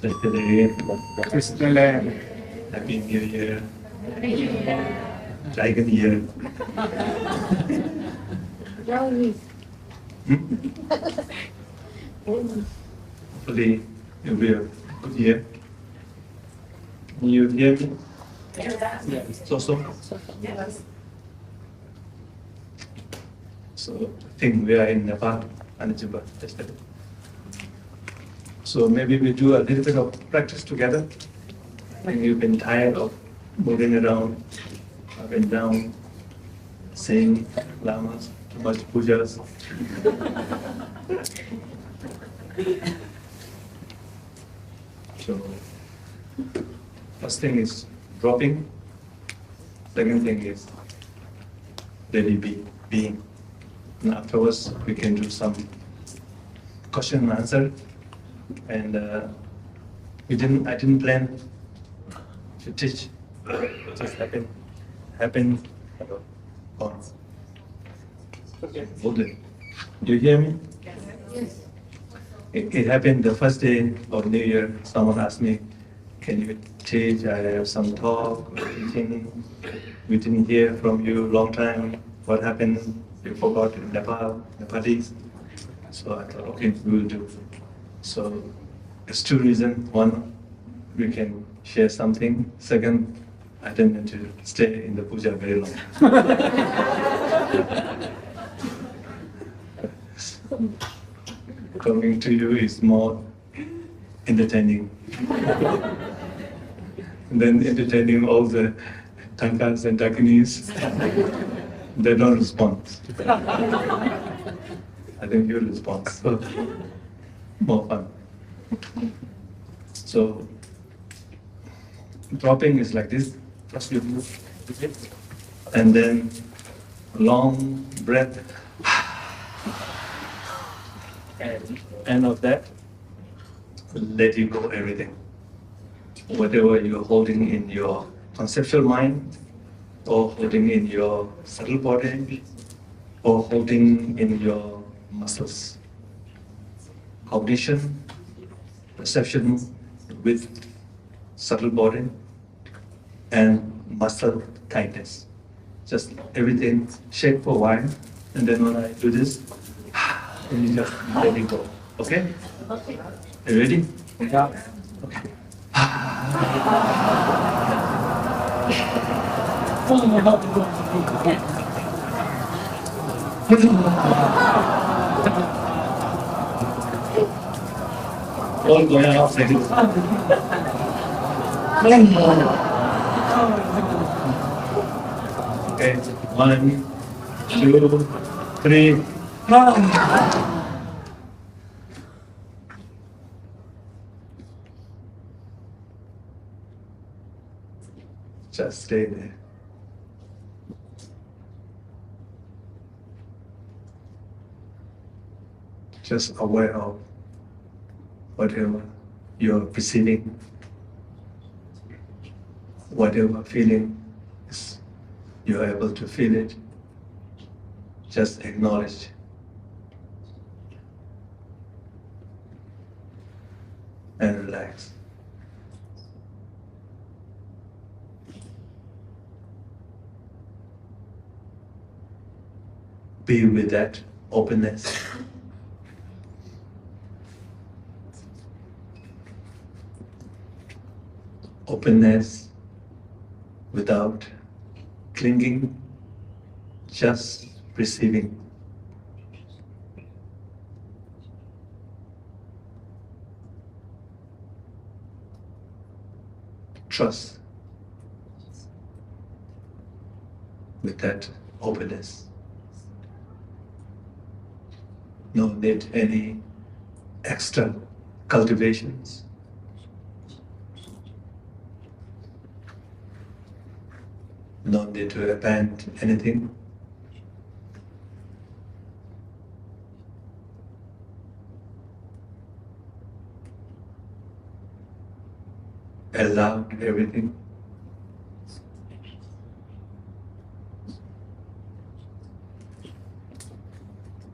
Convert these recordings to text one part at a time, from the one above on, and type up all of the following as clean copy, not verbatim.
Today, Happy New Year, Dragon Year. Hopefully, it will be a good year. Can you hear me? Yes. So. So, I think we are in Nepal, Anijiba, yesterday. So maybe we do a little bit of practice together. And you've been tired of moving around, up and down, saying lamas, too much pujas. So, first thing is dropping. Second thing is really being. And afterwards, we can do some question and answer. And I didn't plan to teach. It just happened. On. Okay. Hold it. You hear me? Yes. It happened the first day of New Year. Someone asked me, "Can you teach? I have some talk or teaching. We didn't hear from you long time. What happened? You forgot in Nepalese." So I thought, okay, we will do. So it's two reasons. One, we can share something. Second, I didn't need to stay in the puja very long. Coming to you is more entertaining than entertaining all the tankas and dakinis. They don't respond. I think you respond. So, more fun. So, dropping is like this. First you move, and then long breath. And end of that, let you go everything. Whatever you're holding in your conceptual mind, or holding in your subtle body, or holding in your muscles. Cognition, perception with subtle body, and muscle tightness. Just everything shake for a while, and then when I do this, and you just let it go. Okay? Okay. Are you ready? Yeah. Okay. All going out like this. Okay, 1, 2, 3. Just stay there. Just aware of whatever you're perceiving, whatever feeling is, you're able to feel it. Just acknowledge. And relax. Be with that openness. Openness without clinging, just receiving. Trust with that openness. No need any extra cultivations. No need to abandon anything. Allow everything.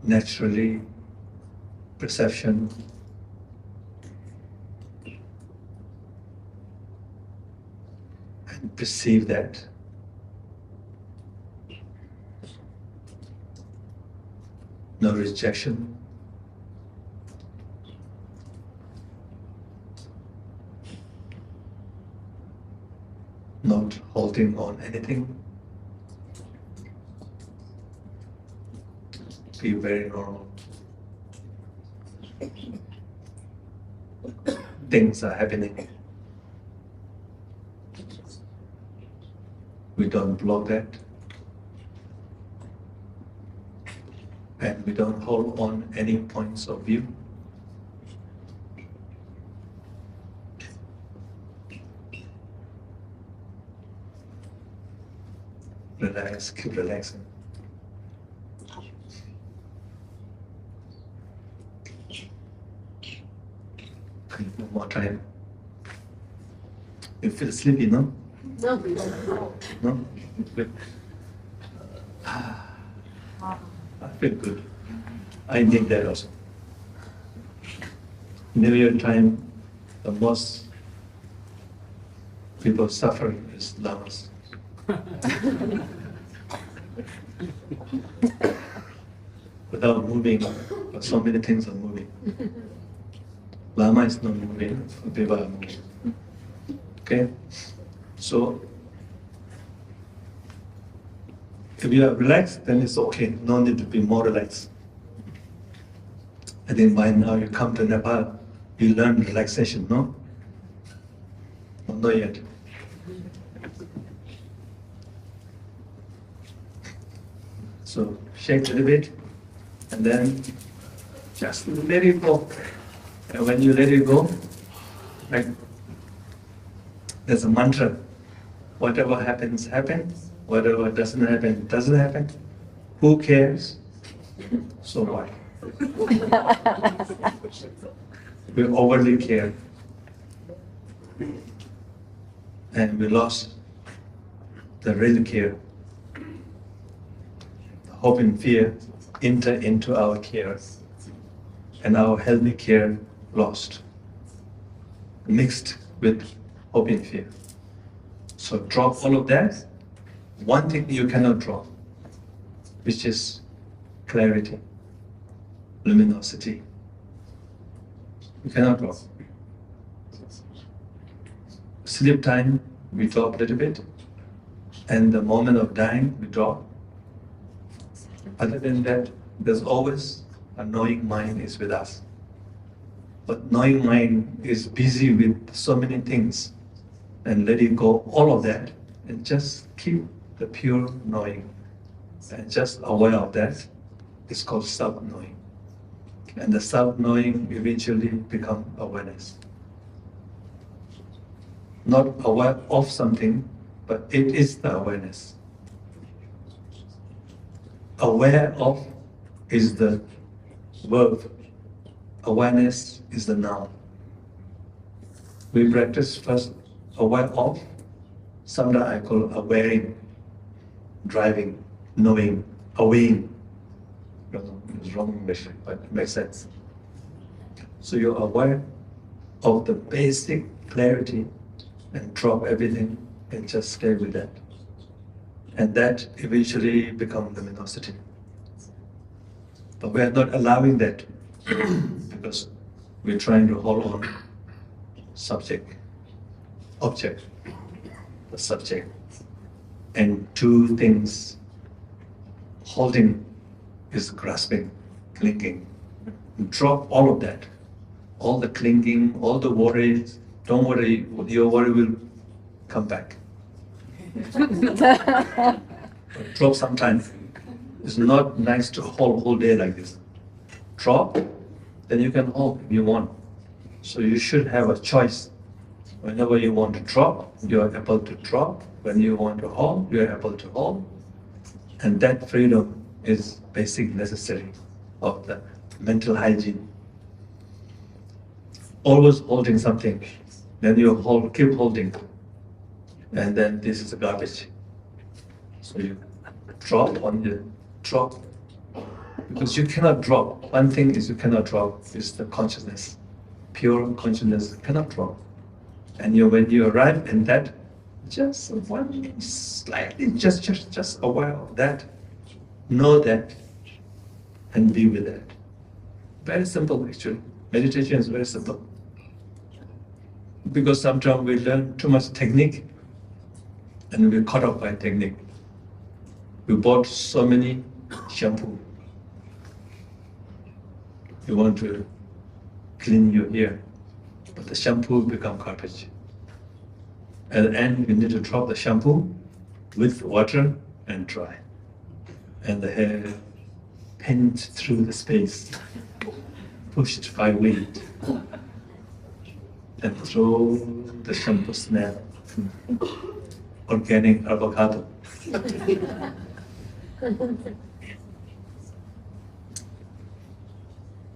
Naturally, perception perceive that. No rejection. Not holding on anything. Be very normal. Things are happening. We don't block that. And we don't hold on any points of view. Relax, keep relaxing. One more time. You feel sleepy, no? No. No? Good. I feel good. I need that also. New Year time, the most people suffering is lamas. Without moving, so many things are moving. Lama is not moving, people are moving. Okay? So, if you are relaxed, then it's okay. No need to be more relaxed. I think by now you come to Nepal, you learn relaxation, no? Or not yet. So shake a little bit, and then just let it go. And when you let it go, like there's a mantra. Whatever happens, happens. Whatever doesn't happen, doesn't happen. Who cares? So what? We overly care. And we lost the real care. Hope and fear enter into our care. And our healthy care lost. Mixed with hope and fear. So drop all of that. One thing you cannot drop, which is clarity, luminosity. You cannot drop. Sleep time, we drop a little bit. And the moment of dying, we drop. Other than that, there's always a knowing mind is with us. But knowing mind is busy with so many things. And letting go all of that and just keep the pure knowing. And just aware of that is called self-knowing. And the self-knowing eventually become awareness. Not aware of something, but it is the awareness. Aware of is the verb. Awareness is the noun. We practice first aware of, sometimes I call awareing, driving, knowing, awaying. It's wrong English, but it makes sense. So you're aware of the basic clarity and drop everything and just stay with that. And that eventually becomes luminosity. But we are not allowing that because we're trying to hold on subject, object, the subject, and two things. Holding is grasping, clinging. Drop all of that, all the clinging, all the worries. Don't worry, your worry will come back. Drop sometimes. It's not nice to hold whole day like this. Drop, then you can hold if you want. So you should have a choice. Whenever you want to drop, you are able to drop. When you want to hold, you are able to hold. And that freedom is basic necessary of the mental hygiene. Always holding something, then you hold, keep holding. And then this is a garbage. So you drop on the drop. Because you cannot drop. One thing is you cannot drop is the consciousness. Pure consciousness cannot drop. And when you arrive in that, just one slightly, just aware of that, know that, and be with that. Very simple, actually. Meditation is very simple. Because sometimes we learn too much technique, and we're caught up by technique. We bought so many shampoo. You want to clean your hair, but the shampoo become garbage. At the end, you need to drop the shampoo with water and dry. And the hair pinned through the space, pushed by wind, and throw the shampoo smell, organic avocado.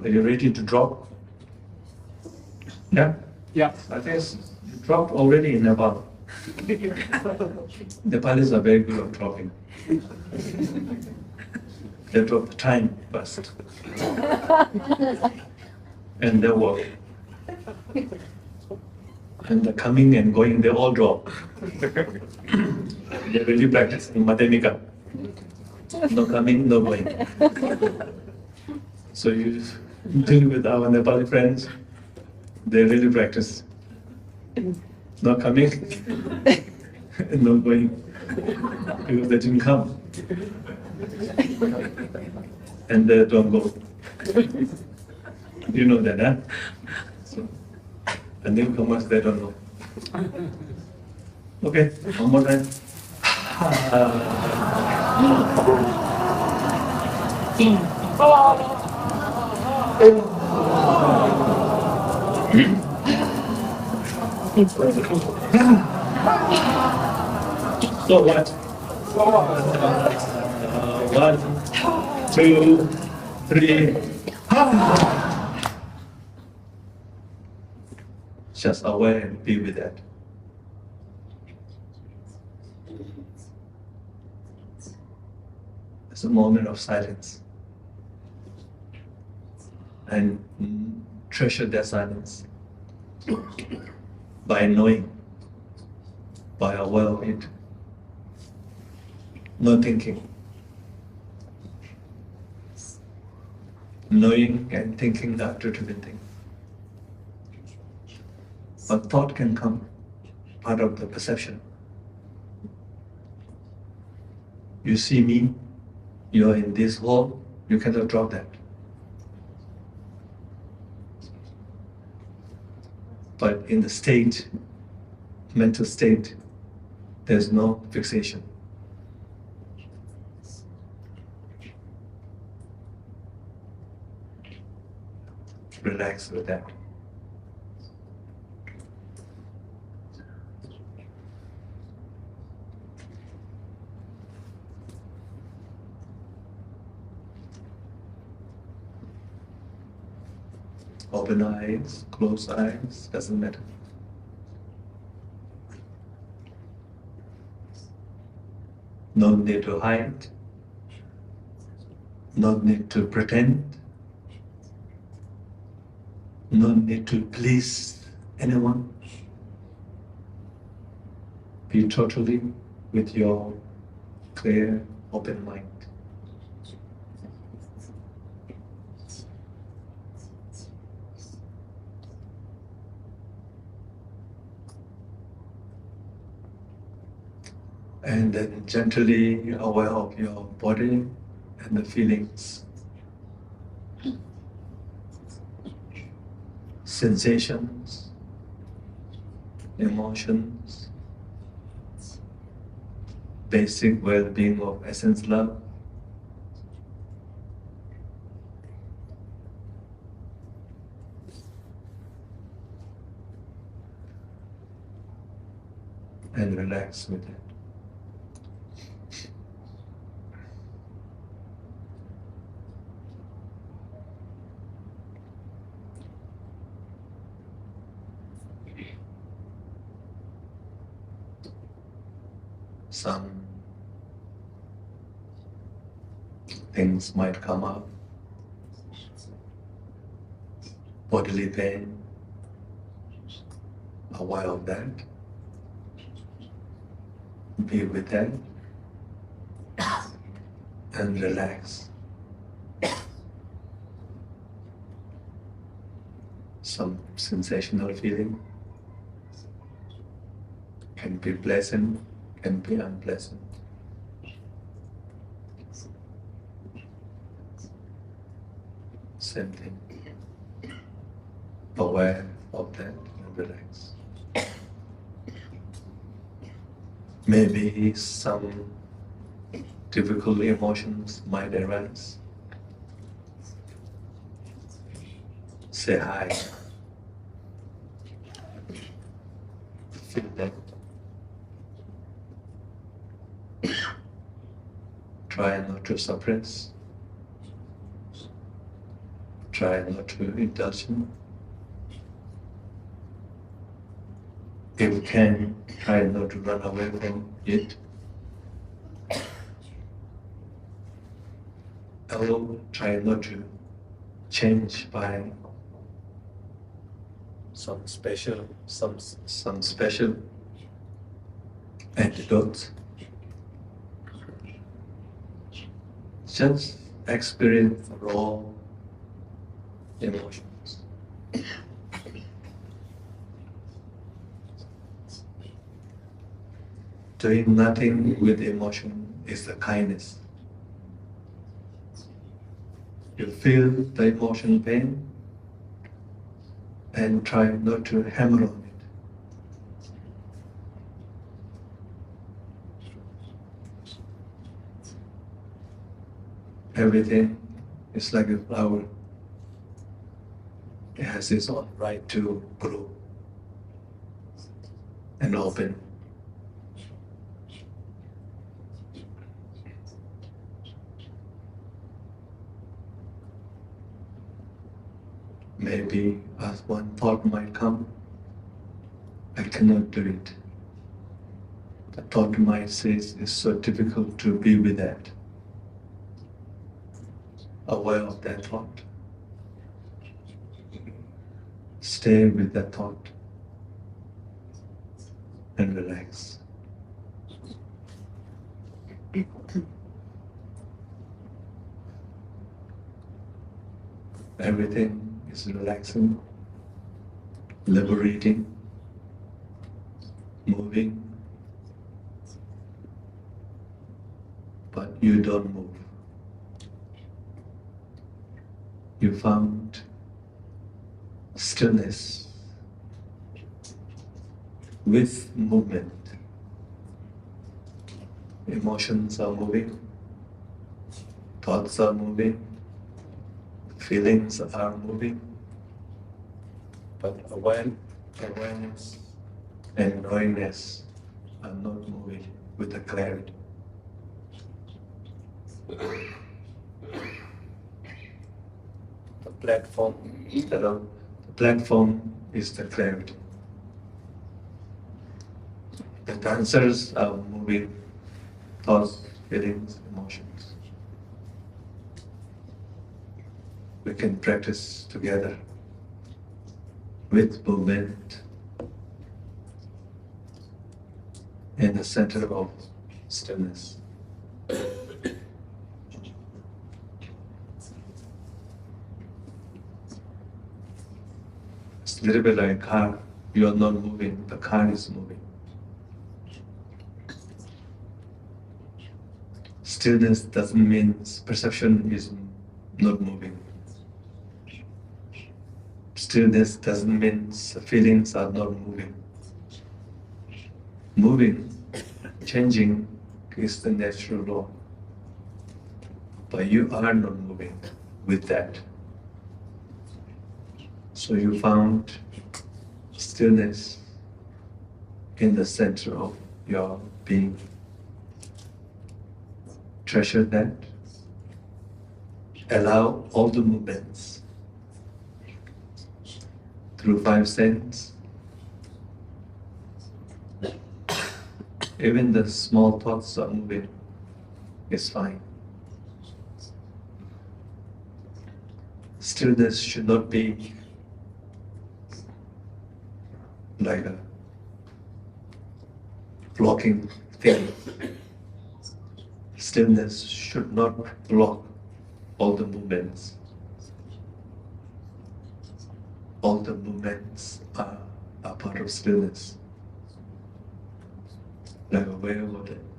Are you ready to drop? Yeah? Yeah. I think you dropped already in Nepal. Nepalis are very good at dropping. They drop the time first. And they walk. And the coming and going, they all drop. They really practice in Madhyamika. No coming, no going. So you deal with our Nepali friends, they really practice. No coming, and no going, because they didn't come. And they don't go. You know that, huh? So, and newcomers, they don't know. Okay, one more time. So what? 1, 2, 3. Just aware and be with that. It's a moment of silence. And treasure that silence by knowing, by aware of it, no thinking. Knowing and thinking are two different things. But thought can come part of the perception. You see me, you're in this hall, you cannot drop that. But in the state, mental state, there's no fixation. Relax with that. Open eyes, close eyes, doesn't matter. No need to hide, no need to pretend, no need to please anyone. Be totally with your clear, open mind. And then gently aware of your body and the feelings, sensations, emotions, basic well-being of essence love. And relax with it. Some things might come up, bodily pain, aware of that. Be with that and relax. Some sensational feeling can be pleasant, can be unpleasant. Same thing. Aware of that and relax. Maybe some difficult emotions might arise. Say hi. Feel that. Try not to suppress. Try not to indulge in. If you can, try not to run away from it. Or try not to change by some special antidote. Just experience raw emotions. Doing nothing with emotion is a kindness. You feel the emotion pain and try not to hammer on it. Everything is like a flower. It has its own right to grow and open. Maybe as one thought might come, I cannot do it. The thought might say it's so difficult to be with that. Aware of that thought. Stay with that thought and relax. Everything is relaxing, liberating, moving, but you don't move. You found stillness with movement. Emotions are moving, thoughts are moving, feelings are moving, but awareness and knowingness are not moving with the clarity. The platform is the clarity. The dancers are moving thoughts, feelings, emotions. We can practice together with movement in the center of stillness. It's a little bit like a car. You are not moving, the car is moving. Stillness doesn't mean perception is not moving. Stillness doesn't mean feelings are not moving. Moving, changing is the natural law. But you are not moving with that. So you found stillness in the center of your being. Treasure that. Allow all the movements through 5 senses. Even the small thoughts are moving, it's fine. Stillness should not be like a blocking thing. Stillness should not block all the movements. All the movements are part of stillness. Like a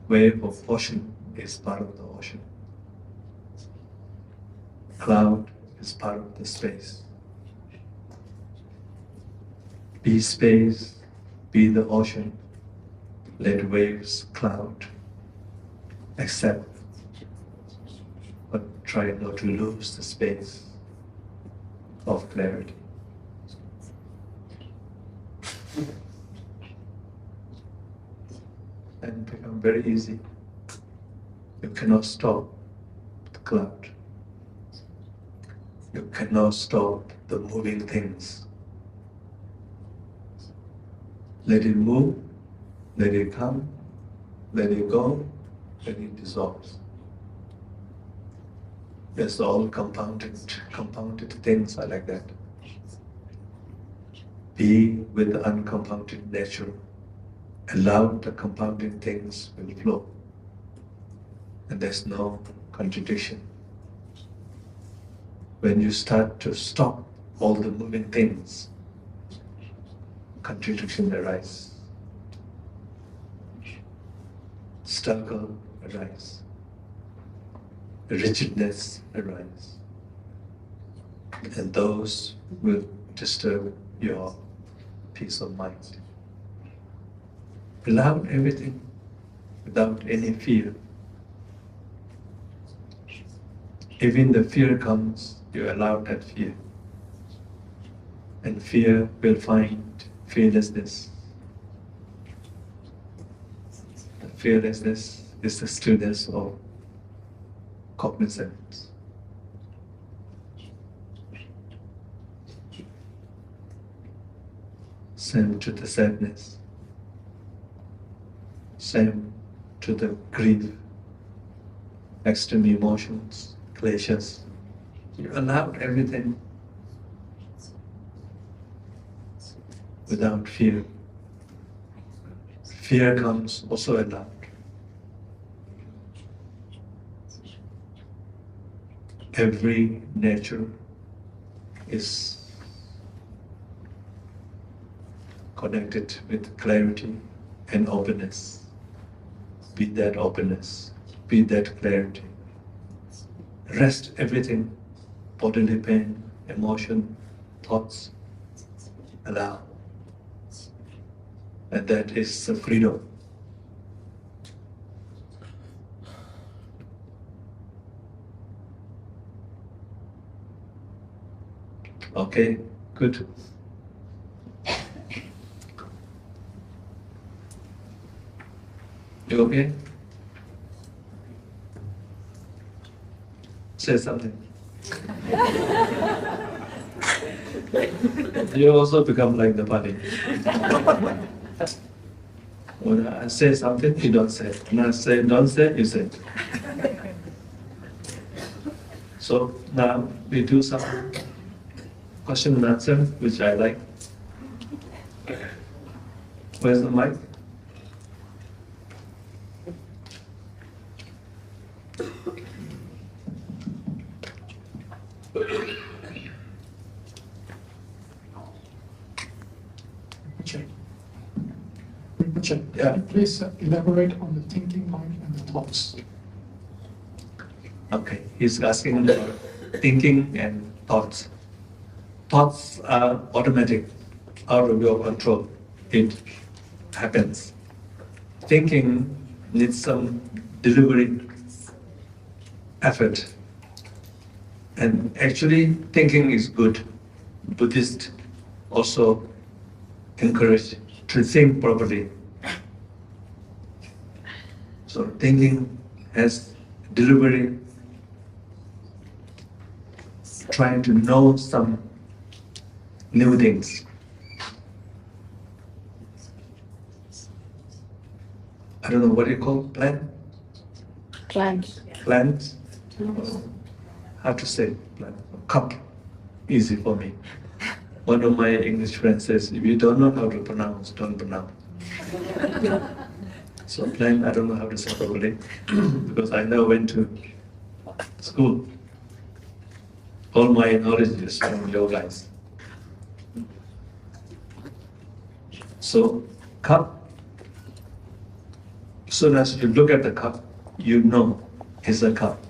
wave of ocean is part of the ocean. Cloud is part of the space. Be space, be the ocean, let waves cloud, accept, but try not to lose the space of clarity. And become very easy. You cannot stop the cloud. You cannot stop the moving things. Let it move, let it come, let it go, let it dissolve. Yes, all compounded things are like that. Be with the uncompounded nature. Allow the compounding things will flow. And there's no contradiction. When you start to stop all the moving things, contradiction arises. Struggle arises. Rigidness arises. And those will disturb your peace of mind. Allow everything without any fear. Even the fear comes, you allow that fear. And fear will find fearlessness. The fearlessness is the stillness of cognizance. Same to the sadness. Same to the grief, extreme emotions, pleasures. You allow everything without fear. Fear comes also allowed. Every nature is connected with clarity and openness. Be that openness, be that clarity. Rest everything, bodily pain, emotion, thoughts, allow. And that is the freedom. Okay, good. You okay? Say something. You also become like the body. When I say something, you don't say. When I say don't say, you say. So now we do some question and answer, which I like. Where's the mic? Rinpoche, Yeah. please elaborate on the thinking mind and the thoughts. Okay, he's asking about thinking and thoughts. Thoughts are automatic, out of your control. It happens. Thinking needs some deliberate effort. And actually, thinking is good. Buddhists also encourage to think properly. So thinking has deliberate, trying to know some new things. I don't know what you call plan? Plans. Plans? How to say plan? Cup. Easy for me. One of my English friends says, if you don't know how to pronounce, don't pronounce. So plan, I don't know how to say properly, because I never went to school. All my knowledge is from your guys. So cup, as soon as you look at the cup, you know it's a cup.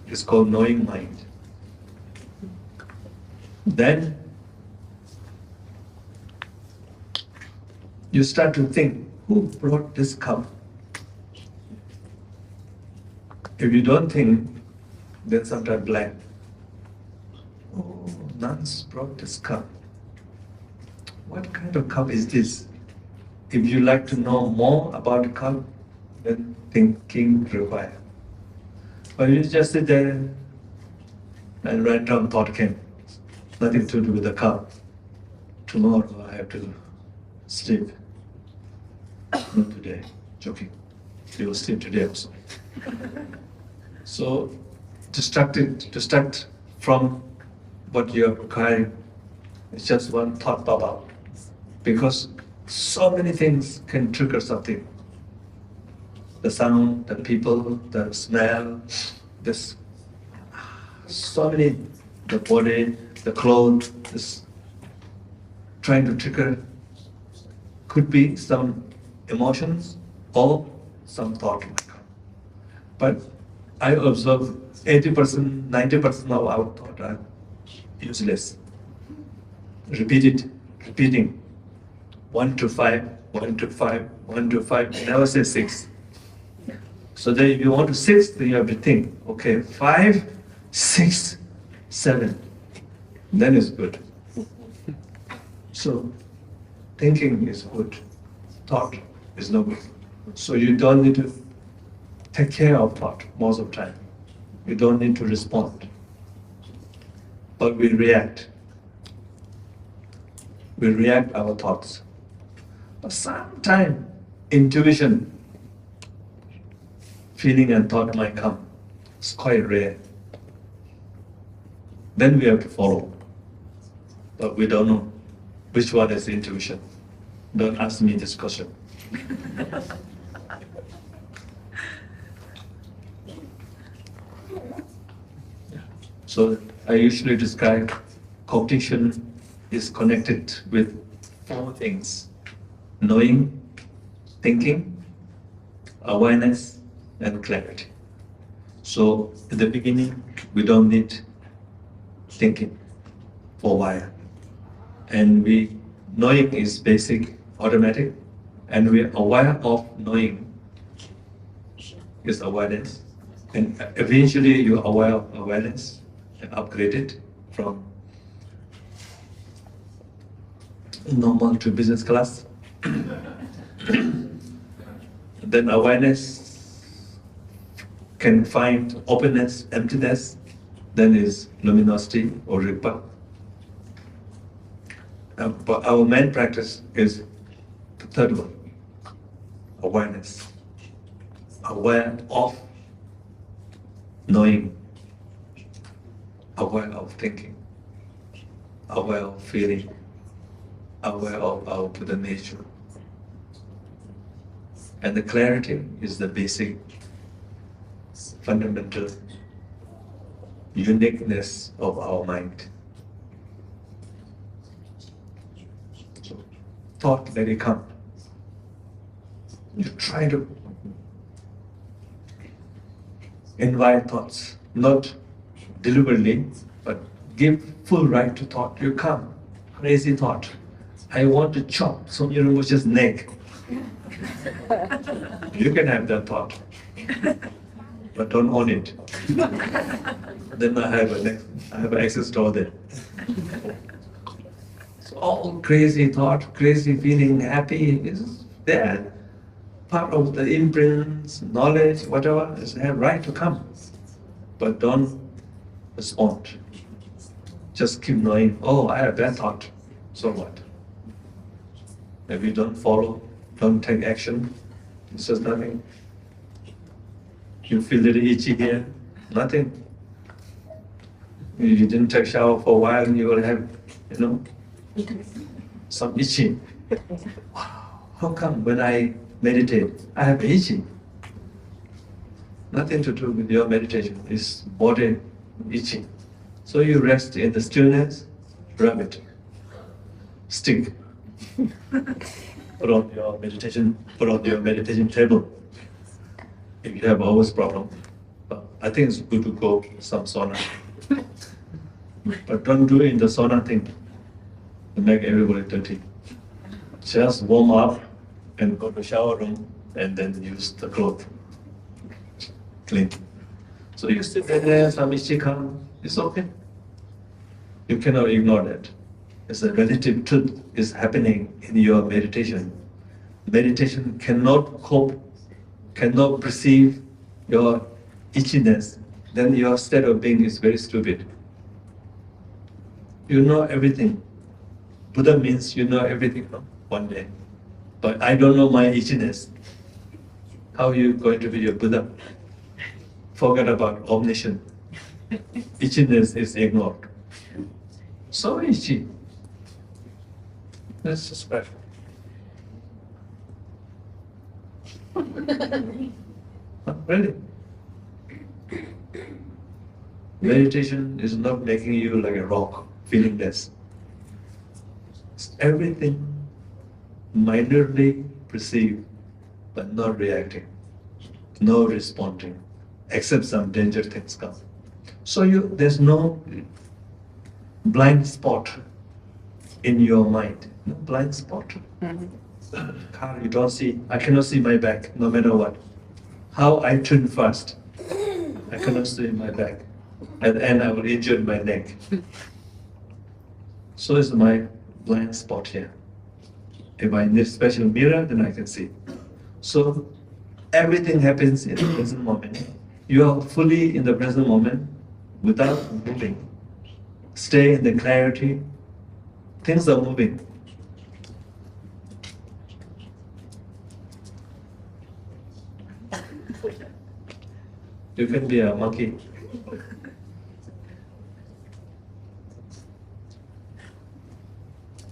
It's called knowing mind. Then you start to think, who brought this cup? If you don't think, then sometimes blank. Oh, nuns brought this cup. What kind of cup is this? If you like to know more about the cup, then thinking required. But you just sit there and random thought came. Nothing to do with the cup. Tomorrow I have to sleep. Not today. Joking. You will sleep today also. So distract from what you are carrying. It's just one thought pop up. Because so many things can trigger something. The sound, the people, the smell, this so many, the body, the clothes, this trying to trigger could be some emotions or some thought might come. But I observe 80%, 90% of our thought are useless. Repeating. 1 to 5, 1 to 5, 1 to 5, never say 6. So then if you want to 6, then you have to think, okay, 5, 6, 7. Then it's good. So thinking is good. Thought is no good. So you don't need to take care of thought most of the time. You don't need to respond. But we react. We react our thoughts. But sometimes intuition, feeling and thought might come. It's quite rare. Then we have to follow. But we don't know which one is intuition. Don't ask me this question. So I usually describe cognition is connected with 4 things: knowing, thinking, awareness, and clarity. So in the beginning, we don't need thinking for a while. And knowing is basic, automatic, and we're aware of knowing is awareness. And eventually you're aware of awareness and upgrade it from normal to business class. Then awareness can find openness, emptiness, then is luminosity or Rigpa. But our main practice is the third one, awareness. Aware of knowing, aware of thinking, aware of feeling, aware of our Buddha nature. And the clarity is the basic, fundamental uniqueness of our mind. So, thought, let it come. You try to invite thoughts, not deliberately, but give full right to thought. You come, crazy thought. I want to chop Tsoknyi Rinpoche's neck. You can have that thought, but don't own it. Then I have access to all that. So all crazy thought, crazy feeling, happy is there. Part of the imprints, knowledge, whatever, is have right to come. But don't respond. Just keep knowing, oh, I have that thought, so what? If you don't follow, don't take action, it's just nothing. You feel a little itchy here, nothing. You didn't take shower for a while and you will have, some itching. Wow, how come when I meditate. I have itching. Nothing to do with your meditation. It's body itching. So you rest in the stillness, rub it, stick. Put on your meditation table. If you have always problem, but I think it's good to go some sauna. But don't do it in the sauna thing to make everybody dirty. Just warm up and go to shower room and then use the cloth. Clean. So you sit there, some itchy come, it's okay. You cannot ignore that. It's a relative truth is happening in your meditation. Meditation cannot cope, cannot perceive your itchiness, then your state of being is very stupid. You know everything. Buddha means you know everything, no? One day. But I don't know my itchiness. How are you going to be a Buddha? Forget about omniscience. Itchiness is ignored. So itchy. That's just bad. Really? Meditation is not making you like a rock, feelingless. It's everything minorly perceived, but not reacting, no responding, except some danger things come. So there's no blind spot in your mind. No blind spot. Car, you don't see, I cannot see my back, no matter what. How I turn fast, I cannot see my back. At the end, I will injure my neck. So it's my blind spot here. If I need a special mirror, then I can see. So everything happens in the present moment. You are fully in the present moment without moving. Stay in the clarity. Things are moving. You can be a monkey.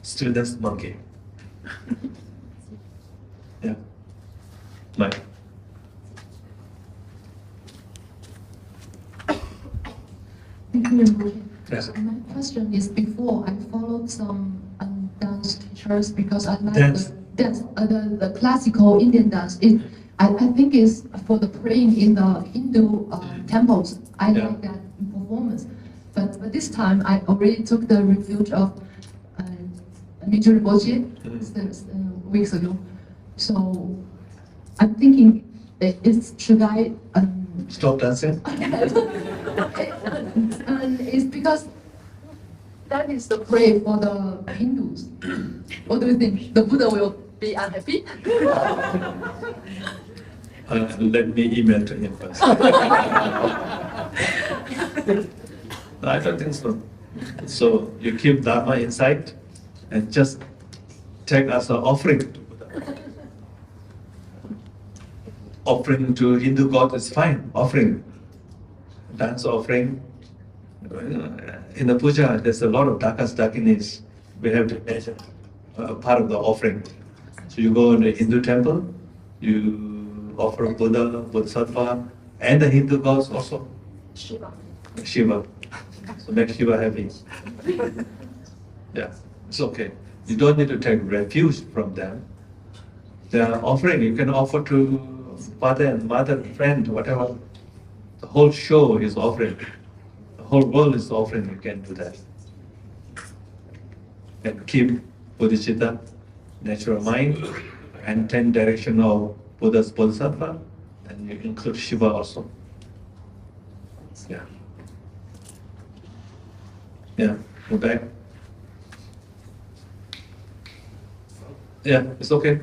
Stillness monkey. Yeah. Mike. Thank you, Rinpoche. Yes. My question is, before I followed some dance teachers because I like Dance. the classical Indian dance. I think it's for the praying in the Hindu temples. I Yeah. like that performance. But this time I already took the refuge of Tsoknyi Rinpoche weeks ago. So I'm thinking, should I Stop dancing. and it's because that is the prayer for the Hindus. What do you think? The Buddha will be unhappy? Let me email to him first. No, I don't think so. So you keep Dharma inside and just take as an offering to Buddha. Offering to Hindu god is fine, offering. Dance offering. In the puja, there's a lot of dakinis. We have to measure part of the offering. So you go in the Hindu temple, you offer Buddha, Bodhisattva, and the Hindu gods also. Shiva. So make Shiva happy. Yeah, it's okay. You don't need to take refuge from them. They are offering. You can offer to father and mother, friend, whatever. The whole show is offering. The whole world is offering. You can do that. And keep bodhicitta, natural mind, and 10 direction of Buddha's Bodhisattva, and you include Shiva also. Yeah. Yeah, go back. Yeah, it's okay.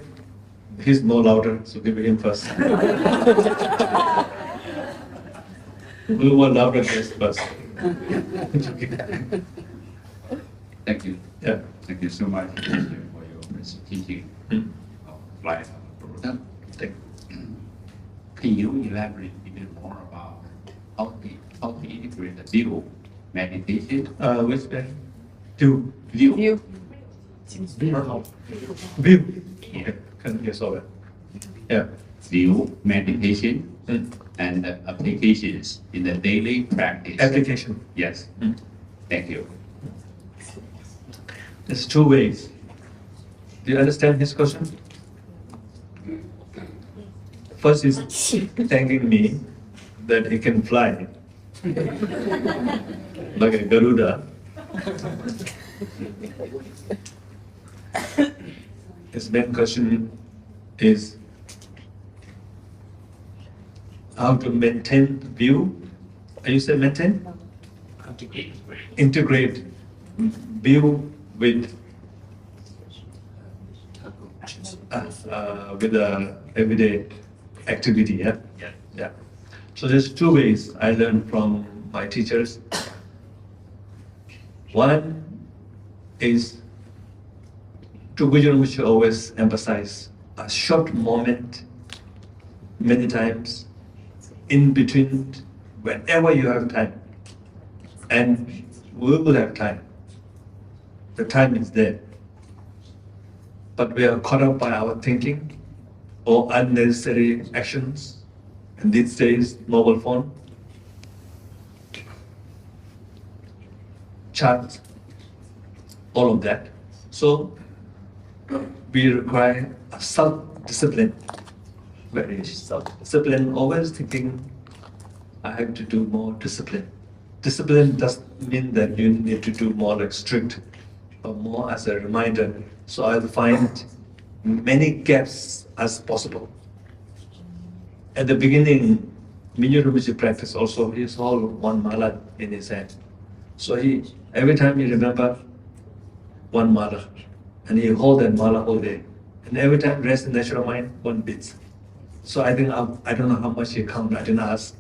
He's more louder, so give him first. We were louder guest first. Thank you. Yeah. Thank you so much for your teaching of life of Buddha. Thank Can you elaborate a bit more about how to integrate the view meditation? Which band? View. View. You. View. Okay, can you solve it? Yeah. view, meditation, Mm. and applications in the daily practice. Application. Yes. Mm. Thank you. There's two ways. Do you understand his question? First is thanking me that he can fly like a Garuda. His main question is how to maintain the view. You say maintain? Integrate view with everyday activity. Yeah. Yeah. So there's two ways I learned from my teachers. One is Tsoknyi Rinpoche always emphasize a short moment, many times, in between, whenever you have time. And we will have time. The time is there. But we are caught up by our thinking or unnecessary actions. And these days, mobile phone, chat, all of that. So we require a self-discipline, very self-discipline, always thinking, I have to do more discipline. Discipline doesn't mean that you need to do more like strict, but more as a reminder. So I'll find many gaps as possible. At the beginning, Mingyur Rinpoche practice also, he hold one mala in his hand. So every time he remember one mala, and he hold that mala all day. And every time rest in natural mind, one beat. So I think, I don't know how much he count, I didn't ask,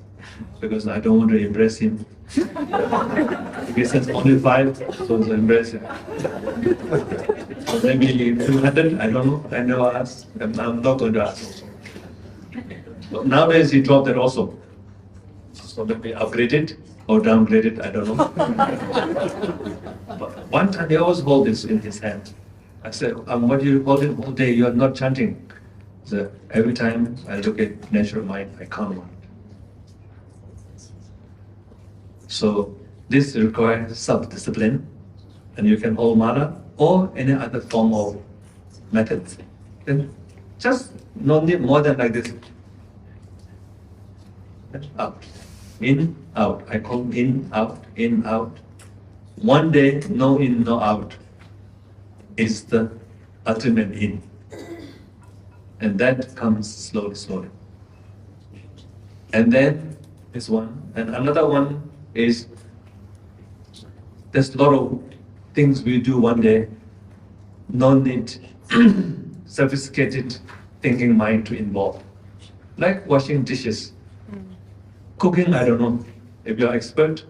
because I don't want to impress him. If he says only 5, so embrace him. So maybe 200, I don't know, I never asked, and I'm not going to ask also. But nowadays he dropped that also. So maybe upgraded or downgraded, I don't know. But one time he always hold this in his hand. I said, what do you hold it all day? You are not chanting. So every time I look at natural mind, I count one. So this requires self-discipline, and you can hold mala or any other form of methods. Then just no need more than like this. Out, in, out. I call in, out. One day, no in, no out is the ultimate in. And that comes slowly. And then is one. And another one is, there's a lot of things we do one day, no need sophisticated thinking mind to involve. Like washing dishes. Cooking, I don't know. If you're expert,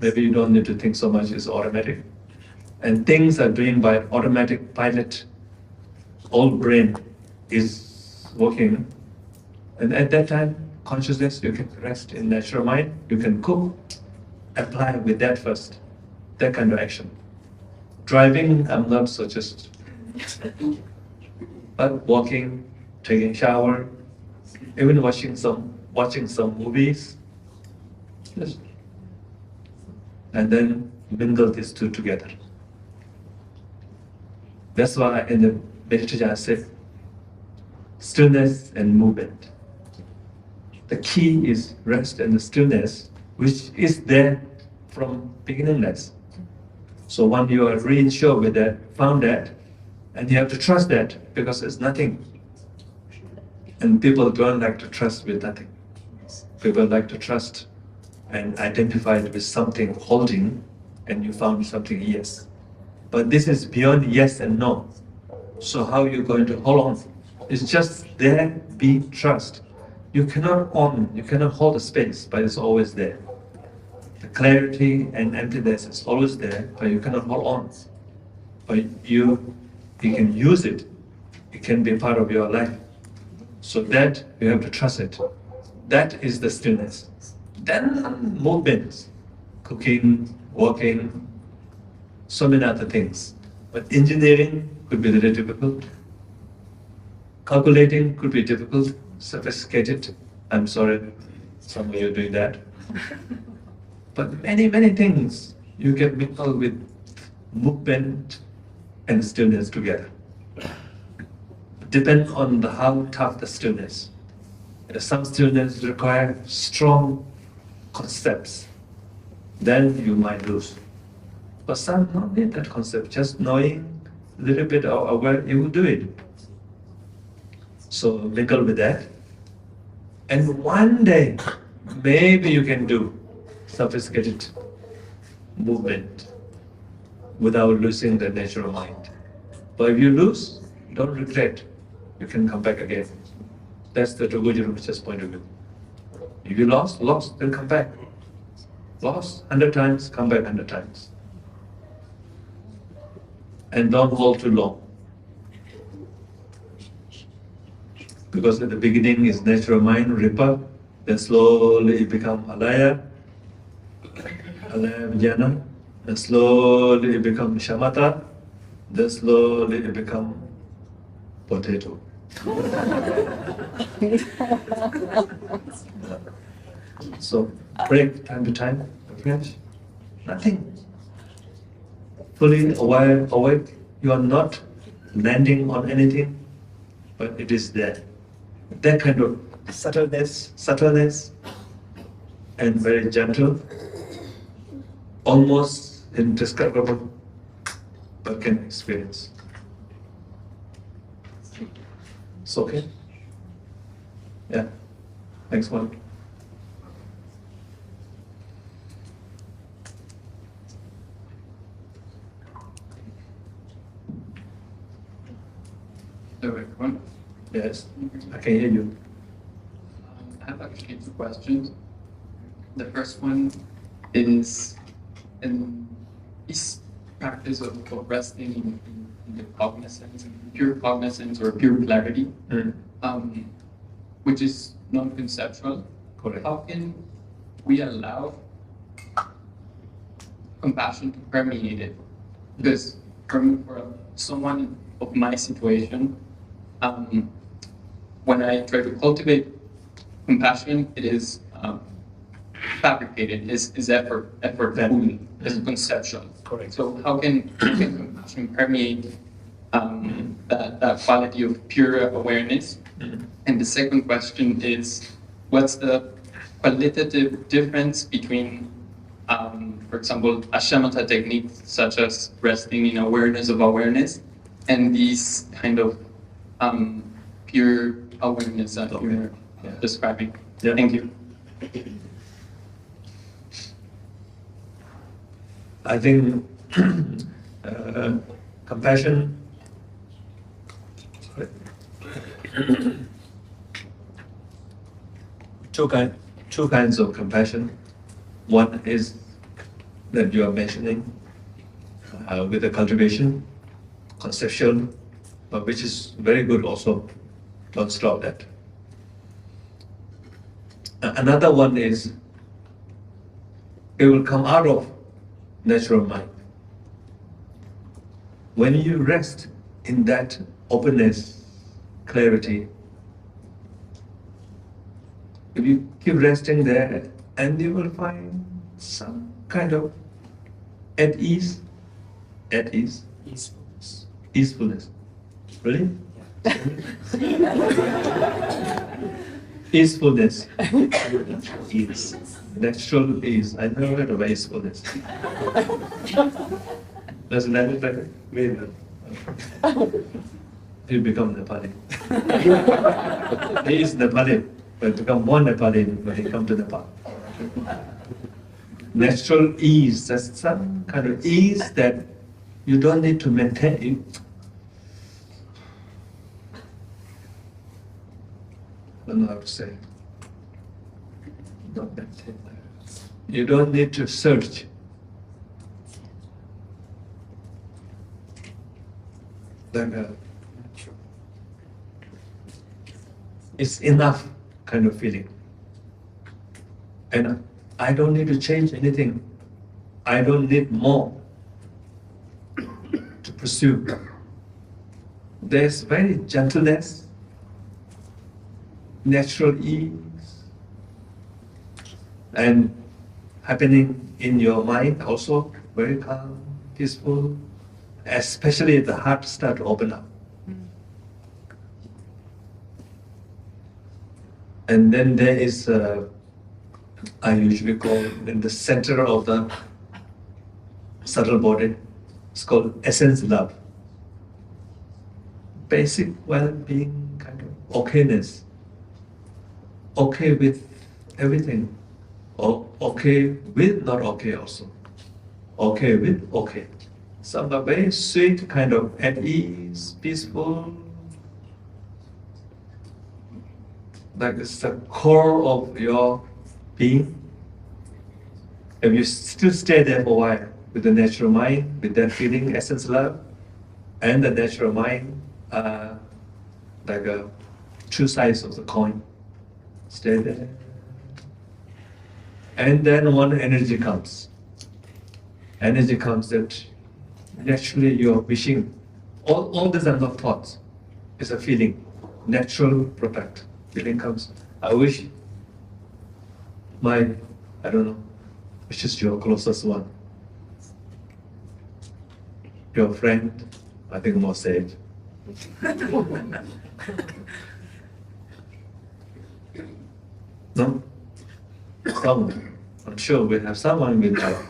maybe you don't need to think so much, it's automatic. And things are doing by automatic pilot. All brain is working. And at that time, consciousness, you can rest in natural mind, you can cook, apply with that first, that kind of action. Driving, I'm not suggest. But walking, taking shower, even watching some movies, yes. And then mingle these two together. That's why in the meditation I said, stillness and movement. The key is rest and the stillness, which is there from beginningless. So when you are really sure with that, found that, and you have to trust that, because it's nothing. And people don't like to trust with nothing. People like to trust and identify it with something holding, and you found something yes. But this is beyond yes and no. So how are you going to hold on? It's just there, be trust. You cannot hold a space, but it's always there. The clarity and emptiness is always there, but you cannot hold on. But you can use it. It can be part of your life. So that you have to trust it. That is the stillness. Then movements, cooking, walking, so many other things. But engineering could be a little difficult. Calculating could be difficult, sophisticated. I'm sorry, some of you are doing that. But many, many things you can mingle with movement and stillness together. Depend on how tough the stillness. Some stillness require strong concepts. Then you might lose. But some don't need that concept. Just knowing a little bit of aware, you will do it. So mingle with that. And one day, maybe you can do sophisticated movement without losing the natural mind. But if you lose, don't regret. You can come back again. That's the Tsoknyi Rinpoche's point of view. If you lost, then come back. Lost 100 times, come back 100 times. And don't hold too long. Because at the beginning is natural mind, Ripa, then slowly it becomes alaya vijnana, and slowly it becomes shamatha, then slowly it becomes potato. So break time to time, refresh. Nothing. Fully aware, awake. You are not landing on anything, but it is there. That kind of subtleness, and very gentle, almost indescribable, but can experience. It's okay? Yeah. Next one. Hello, everyone. Yes, I can hear you. I have actually two questions. The first one is in this practice of resting in the cognizance, pure cognizance or pure clarity, which is non-conceptual. Correct. How can we allow compassion to permeate it? Because for someone of my situation, when I try to cultivate compassion, it is fabricated, is effortful, is conceptual. Correct. So how can compassion permeate that quality of pure awareness? And the second question is, what's the qualitative difference between, for example, a shamatha technique such as resting in awareness of awareness, and these kind of pure awareness that you're describing? Yeah. Thank you. I think compassion. Two kinds of compassion. One is that you are mentioning with the cultivation, conceptual, but which is very good also. Don't stop that. Another one is it will come out of natural mind. When you rest in that openness, clarity, if you keep resting there, and you will find some kind of at ease, easefulness. Really? Easefulness. Ease. Natural ease. I never heard of easefulness. Doesn't that look like it? Maybe. You become Nepali. He is Nepali, but become one Nepali when he come to Nepal. Natural ease. That's some kind of ease that you don't need to maintain. I don't know how to say. Don't maintain. You don't need to search. Then it's enough kind of feeling. And I don't need to change anything. I don't need more to pursue. There's very gentleness natural ease, and happening in your mind also very calm, peaceful, especially the heart start to open up. And then there is, I usually call in the center of the subtle body, it's called essence love. Basic well-being, kind of okayness, okay with everything, okay with not okay also, okay with okay. Some are very sweet, kind of at ease, peaceful, like it's the core of your being. If you still stay there for a while with the natural mind, with that feeling, essence love, and the natural mind, like two sides of the coin, stay there. And then one energy comes. Energy comes that naturally you're wishing. All these are not thoughts. It's a feeling, natural product. Feeling comes. I wish my, I don't know, which is your closest one. Your friend, I think more said. No? Someone. I'm sure we have someone we love,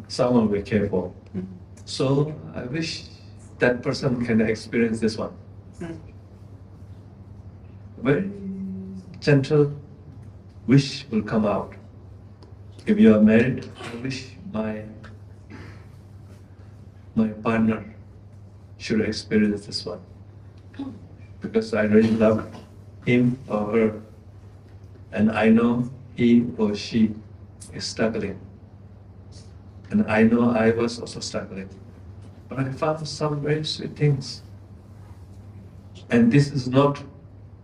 someone we care for. So I wish that person can experience this one. Very gentle wish will come out. If you are married, I wish my partner should experience this one. Because I really love him or her. And I know he or she is struggling. And I know I was also struggling. But I found some very sweet things. And this is not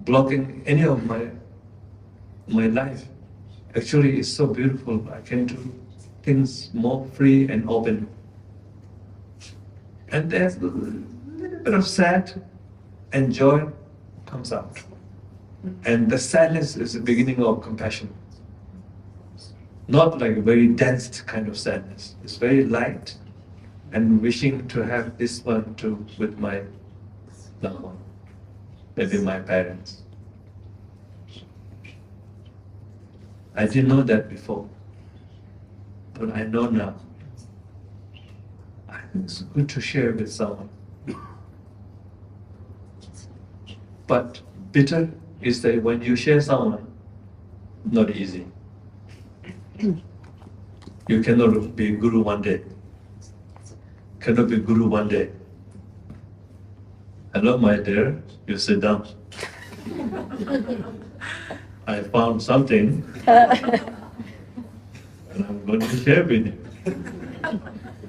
blocking any of my life. Actually, it's so beautiful. I can do things more free and open. And there's a little bit of sad and joy comes out. And the sadness is the beginning of compassion. Not like a very dense kind of sadness. It's very light and wishing to have this one too with my loved one, maybe my parents. I didn't know that before, but I know now. I think it's good to share with someone. But bitter is that when you share someone, not easy. You cannot be guru one day. Cannot be guru one day. Hello, my dear, you sit down. I found something, and I'm going to share with you.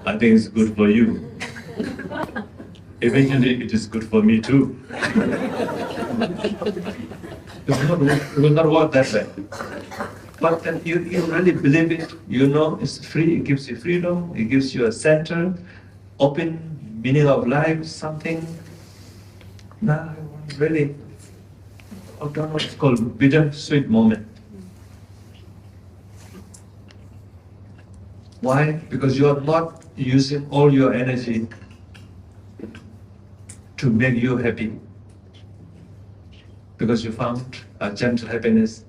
I think it's good for you. Eventually, it is good for me too. It will not work that way. But then you really believe it, you know it's free, it gives you freedom, it gives you a center, open meaning of life, something. Now, really, I don't know what it's called, bitter-sweet moment. Why? Because you are not using all your energy to make you happy. Because you found a gentle happiness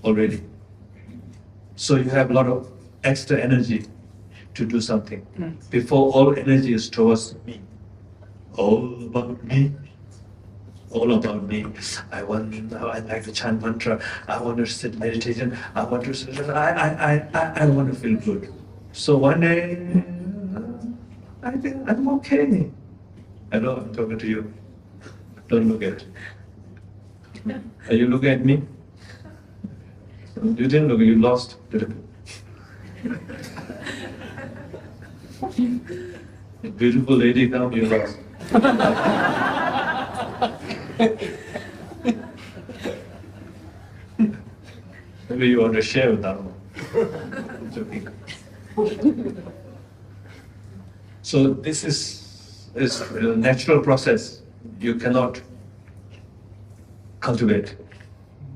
already. So you have a lot of extra energy to do something. Before all energy is towards me. All about me. All about me. I like to chant mantra. I want to sit meditation. I want to feel good. So one day, I think I'm okay. I know I'm talking to you. Don't look at it. Are you looking at me? You didn't look, you lost. A beautiful lady now, you lost. Maybe you want to share with that one. I'm joking. So this is a natural process. You cannot cultivate.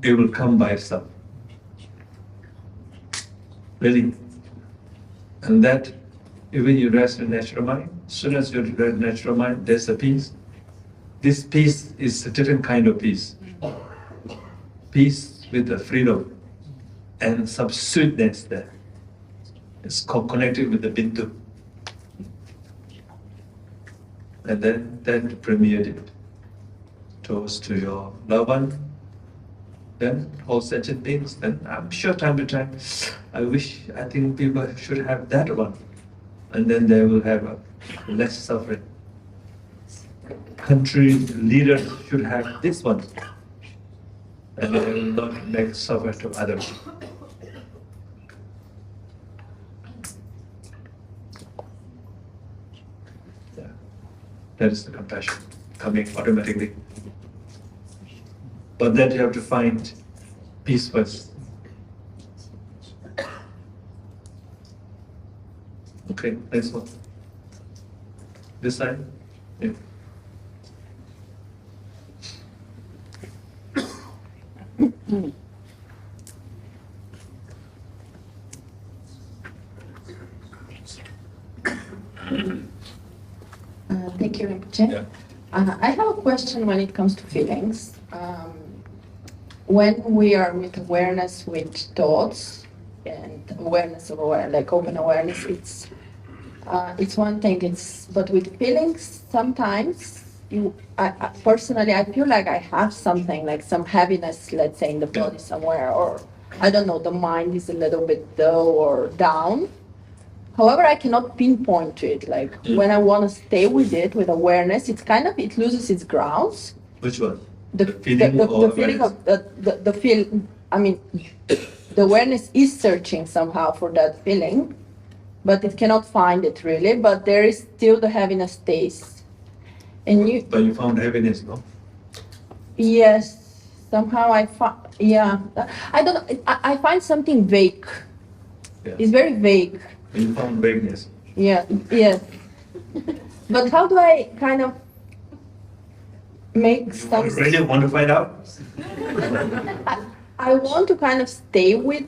it will come by itself. Really. And that, even you rest in natural mind, as soon as you rest in natural mind, there's a peace. This peace is a different kind of peace. Peace with the freedom and some sweetness there. It's connected with the bindu. And then permeate it towards to your loved one, then all sentient beings. Then I'm sure time to time, I think people should have that one. And then they will have less suffering. Country leaders should have this one. And they will not make suffer to others. Yeah. That is the compassion coming automatically. But then you have to find peace first. Okay, next one. This side? Yeah. Thank you, Rinpoche. Yeah. I have a question when it comes to feelings. When we are with awareness with thoughts and awareness of like open awareness, it's one thing. But with feelings, sometimes personally I feel like I have something like some heaviness, let's say in the body somewhere, or I don't know, the mind is a little bit low or down. However, I cannot pinpoint to it. Like when I want to stay with it, with awareness, it loses its grounds. Which one? The feeling of the feel. I mean, the awareness is searching somehow for that feeling, but it cannot find it really. But there is still the heaviness stays. And But you found heaviness, no? Yes, somehow I find. Yeah, I don't. I find something vague. Yeah. It's very vague. You found vagueness. Yeah, yes. But how do I kind of make some... You really want to find out? I want to kind of stay with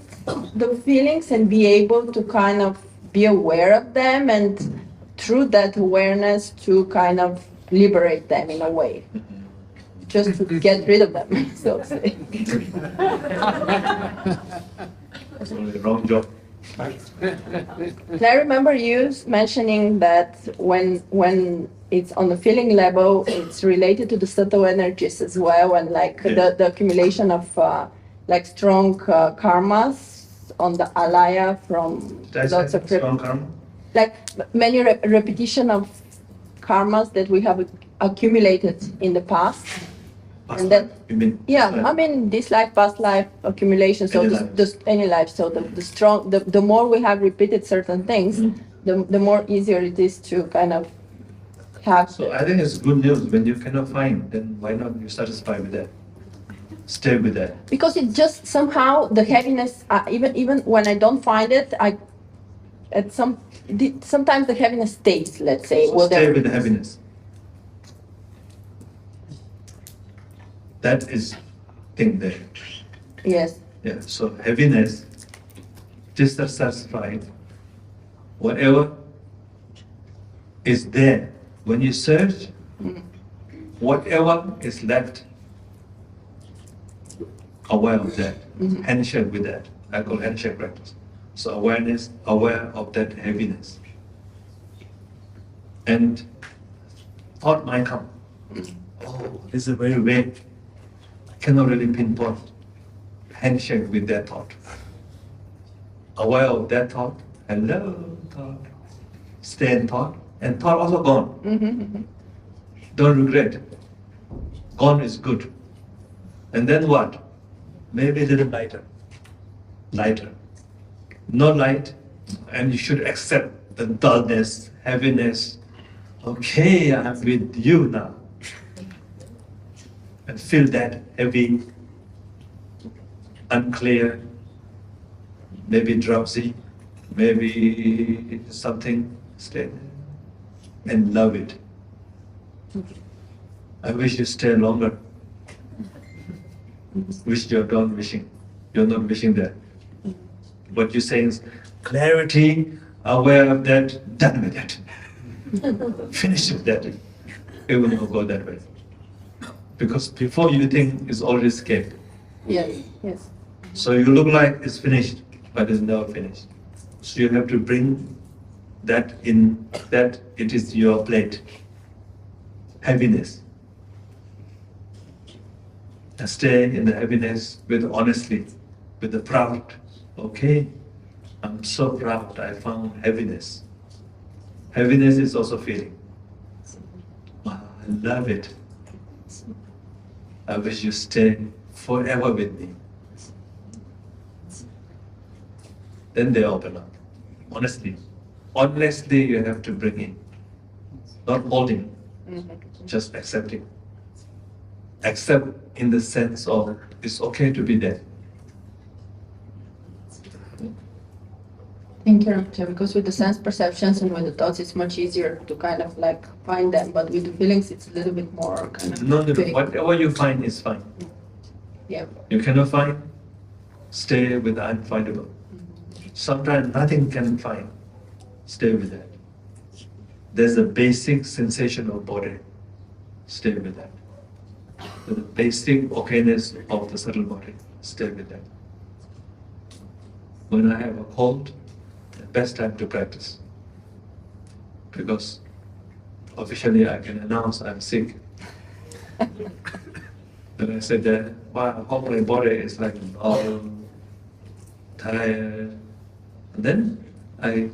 the feelings and be able to kind of be aware of them, and through that awareness to kind of liberate them in a way. Just to get rid of them, so to say. That's only the wrong job. And I remember you mentioning that when it's on the feeling level, it's related to the subtle energies as well, and like the accumulation of like strong karmas on the alaya from lots of strong karma? like many repetition of karmas that we have accumulated in the past. Past And then, life, you mean? yeah, Life. I mean this life, past life accumulation. So Any life. So the more we have repeated certain things, the more easier it is to kind of have. So I think it's good news. When you cannot find, then why not you satisfy with that? Stay with that. Because it just somehow the heaviness, even when I don't find it, sometimes the heaviness stays. Let's say. So stay with the happiness. That is thing there. Yes. Yeah. So heaviness, dissatisfied, whatever is there. When you search, whatever is left, aware of that. Handshake with that. I call handshake practice. So awareness, aware of that heaviness. And thought might come. Oh, this is very vague. I cannot really pinpoint. Handshake with that thought. Aware of that thought. Hello, thought. Stay in thought. And thought also gone. Don't regret. Gone is good. And then what? Maybe a little lighter. Lighter. No light. And you should accept the dullness, heaviness. Okay, I'm with you now. And feel that heavy, unclear, maybe drowsy, maybe something, stay there and love it. I wish you stay longer. which you're done wishing. You're not wishing that. What you're saying is clarity, aware of that, done with it. Finish with that. It will not go that way. Because before you think it's already escaped. Yes, yes. So you look like it's finished, but it's never finished. So you have to bring that in, that it is your plate. Heaviness. And stay in the heaviness with honesty, with the proud. Okay, I'm so proud I found heaviness. Heaviness is also feeling. Wow, I love it. I wish you stay forever with me. Then they open up. Honestly. Honestly, you have to bring in. Not holding, just accepting. Accept in the sense of it's okay to be there. Thank you, Rinpoche, because with the sense perceptions and with the thoughts, it's much easier to kind of like find them, but with the feelings, it's a little bit more kind of No, big. whatever you find is fine. Yeah. You cannot find, stay with the unfindable. Sometimes nothing can find, stay with that. There's a basic sensation of body, stay with that. The basic okayness of the subtle body, stay with that. When I have a cold, the best time to practice. Because officially I can announce I'm sick. Then I said that, wow, how my body is like all tired. And then I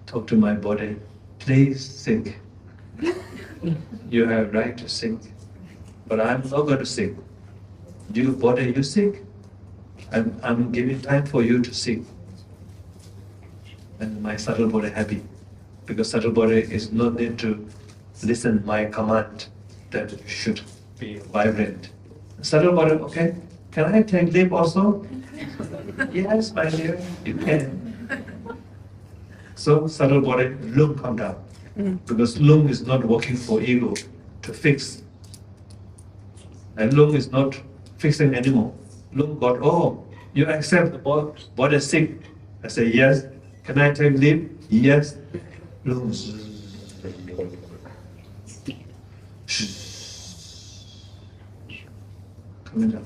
talk to my body, please sink. You have right to sink, but I'm not going to sink. You body, you sink. I'm giving time for you to sink. And my subtle body happy, because subtle body is not need to listen my command that you should be vibrant. Subtle body, okay, can I take leave also? Yes, my dear, you can. So subtle body, lung come down. Because lung is not working for ego to fix. And lung is not fixing anymore. Lung got, oh, you accept the body sick. I say, yes. Can I take leave? Yes. Lung. Coming down.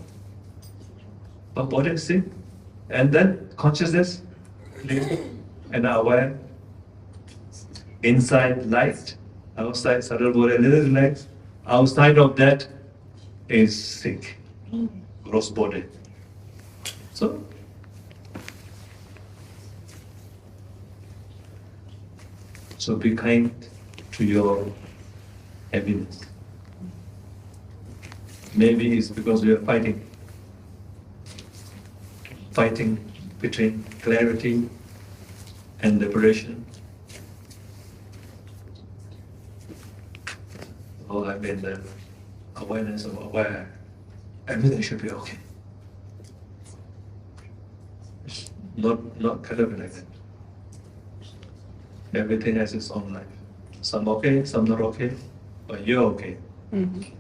But body is sick. And then consciousness, clear and aware. Inside light, outside subtle body, little relaxed. Outside of that is sick, gross body. So be kind to your heaviness. Maybe it's because we are fighting between clarity and liberation. Or I mean the awareness of aware, everything should be okay. It's not kind of like that. Everything has its own life. Some okay, some not okay, but you're okay. Thank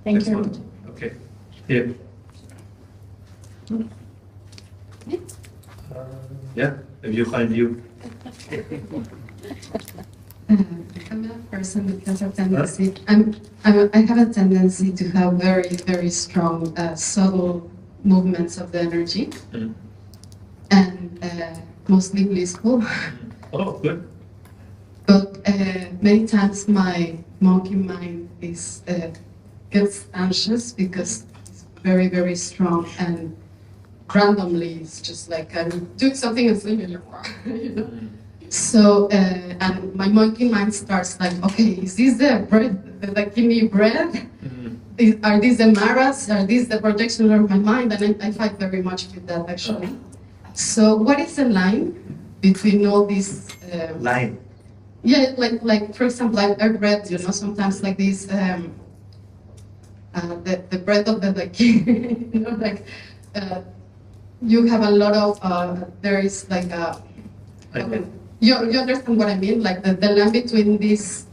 Next you. one. Okay. Here. Yeah, if you find you. I'm a person that has a tendency. I have a tendency to have very, very strong, subtle movements of the energy, and mostly blissful. Oh, good. But many times my monkey mind is gets anxious because it's very, very strong, and randomly it's just like I'm doing something and sleeping, you know. So, and my monkey mind starts like, okay, is this the bread, the kidney bread? Are these the maras? Are these the projection of my mind? And I fight very much with that, actually. So, what is the line between all these? Line. Yeah, like for example, I read, you know, sometimes like this, the bread of the like, you know, like you have a lot of there is like a. You understand what I mean? Like the line between this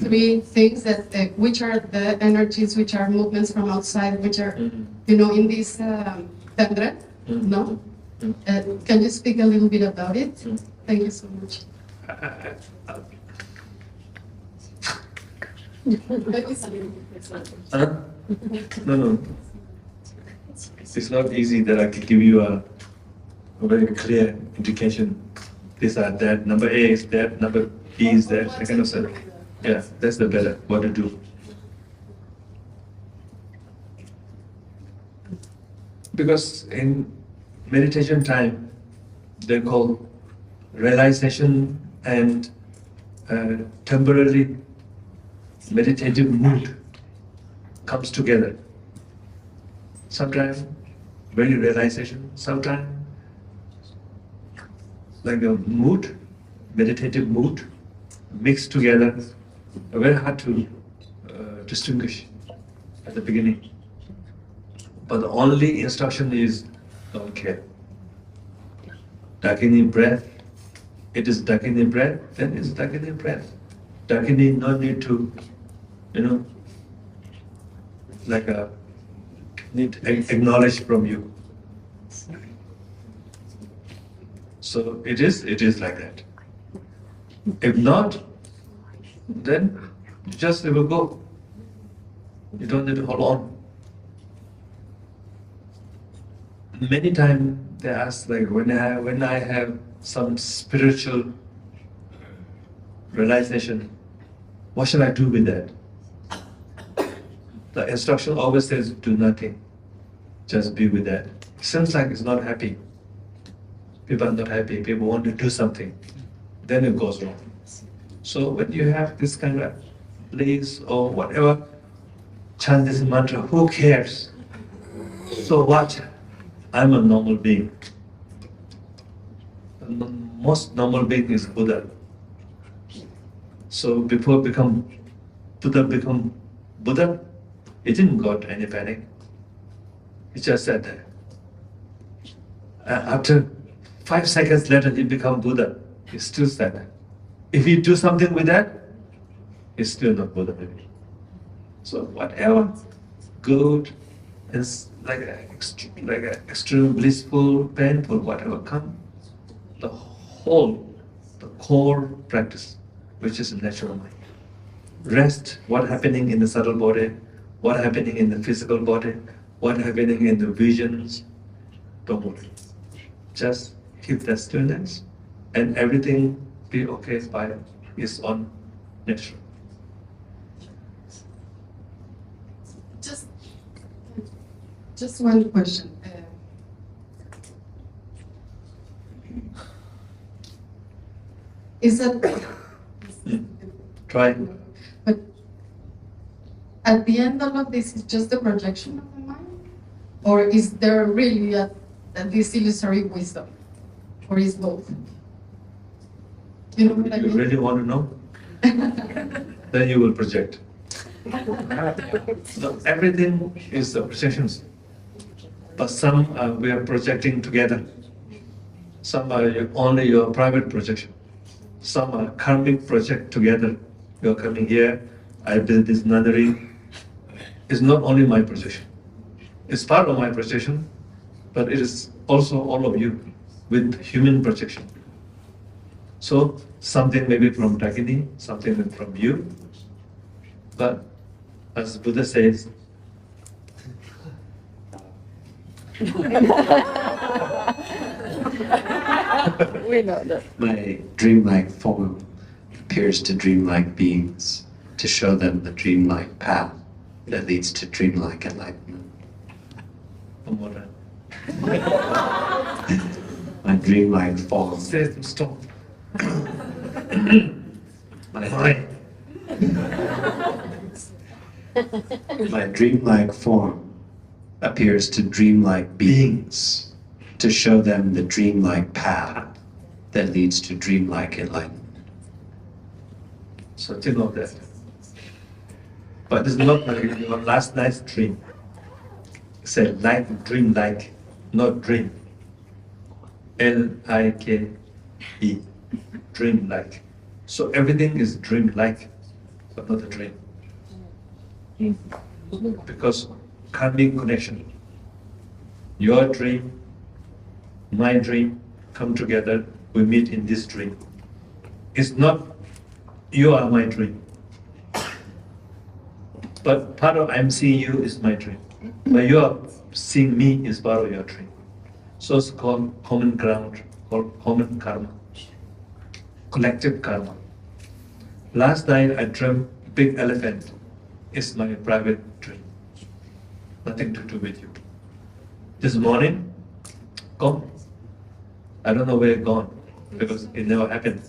three things that which are the energies, which are movements from outside, which are in this tendre, no? Can you speak a little bit about it? Thank you so much. No. It's not easy that I can give you a very clear indication. These are that, number A is that, number B is that, that kind of stuff. Yeah, that's the better, what to do. Because in meditation time, they're called realization and temporary meditative mood comes together. Sometimes very realization, sometimes like a mood, meditative mood, mixed together, very hard to distinguish at the beginning. But the only instruction is don't care. Dakini breath, it is Dakini breath, then it's Dakini breath. Dakini no need to, like a need acknowledge from you. So it is like that. If not, then you just let it go. You don't need to hold on. Many times they ask, like when I have some spiritual realization, what should I do with that? The instruction always says, do nothing. Just be with that. Seems like it's not happy. People are not happy. People want to do something. Then it goes wrong. So when you have this kind of place or whatever, chant this mantra, who cares? So what? I'm a normal being. The most normal being is Buddha. So before Buddha become Buddha, he didn't got any panic. He just said that. After 5 seconds later, he become Buddha. He still said that. If you do something with that, he's still not Buddha maybe. So whatever good is like a extreme blissful, painful, whatever come, the core practice, which is natural mind. Rest, what happening in the subtle body, what happening in the physical body, what happening in the visions, don't worry. Just keep that stillness and everything be okay by its own nature. Just one question. Is that Try. But at the end, all of this is just the projection of the mind, or is there really this illusory wisdom, or is both? You know what I You mean? really want to know? Then you will project. So everything is the projections. But some we are projecting together. Some are only your private projection. Some are karmic project together. You're coming here, I built this nunnery. It's not only my projection. It's part of my projection, but it is also all of you with human projection. So something maybe from Dakini, something from you. But as Buddha says, We know that. My dreamlike form appears to dreamlike beings to show them the dreamlike path that leads to dreamlike enlightenment. one more time. My dreamlike form. Say to stop. My, Fine. my dreamlike form appears to dreamlike beings to show them the dreamlike path that leads to dreamlike enlightenment. So think of that. But it's not like your last night's dream. It's a like, dream like, not dream. Like, dream like. So everything is dream like. but not a dream. Because karmic connection, your dream, my dream, come together, we meet in this dream. It's not you are my dream, but part of I'm seeing you is my dream. But you are seeing me is part of your dream. So it's called common ground, or common karma, collective karma. Last night I dreamt big elephant. It's my private dream. Nothing to do with you. This morning, gone. I don't know where it gone because it never happened.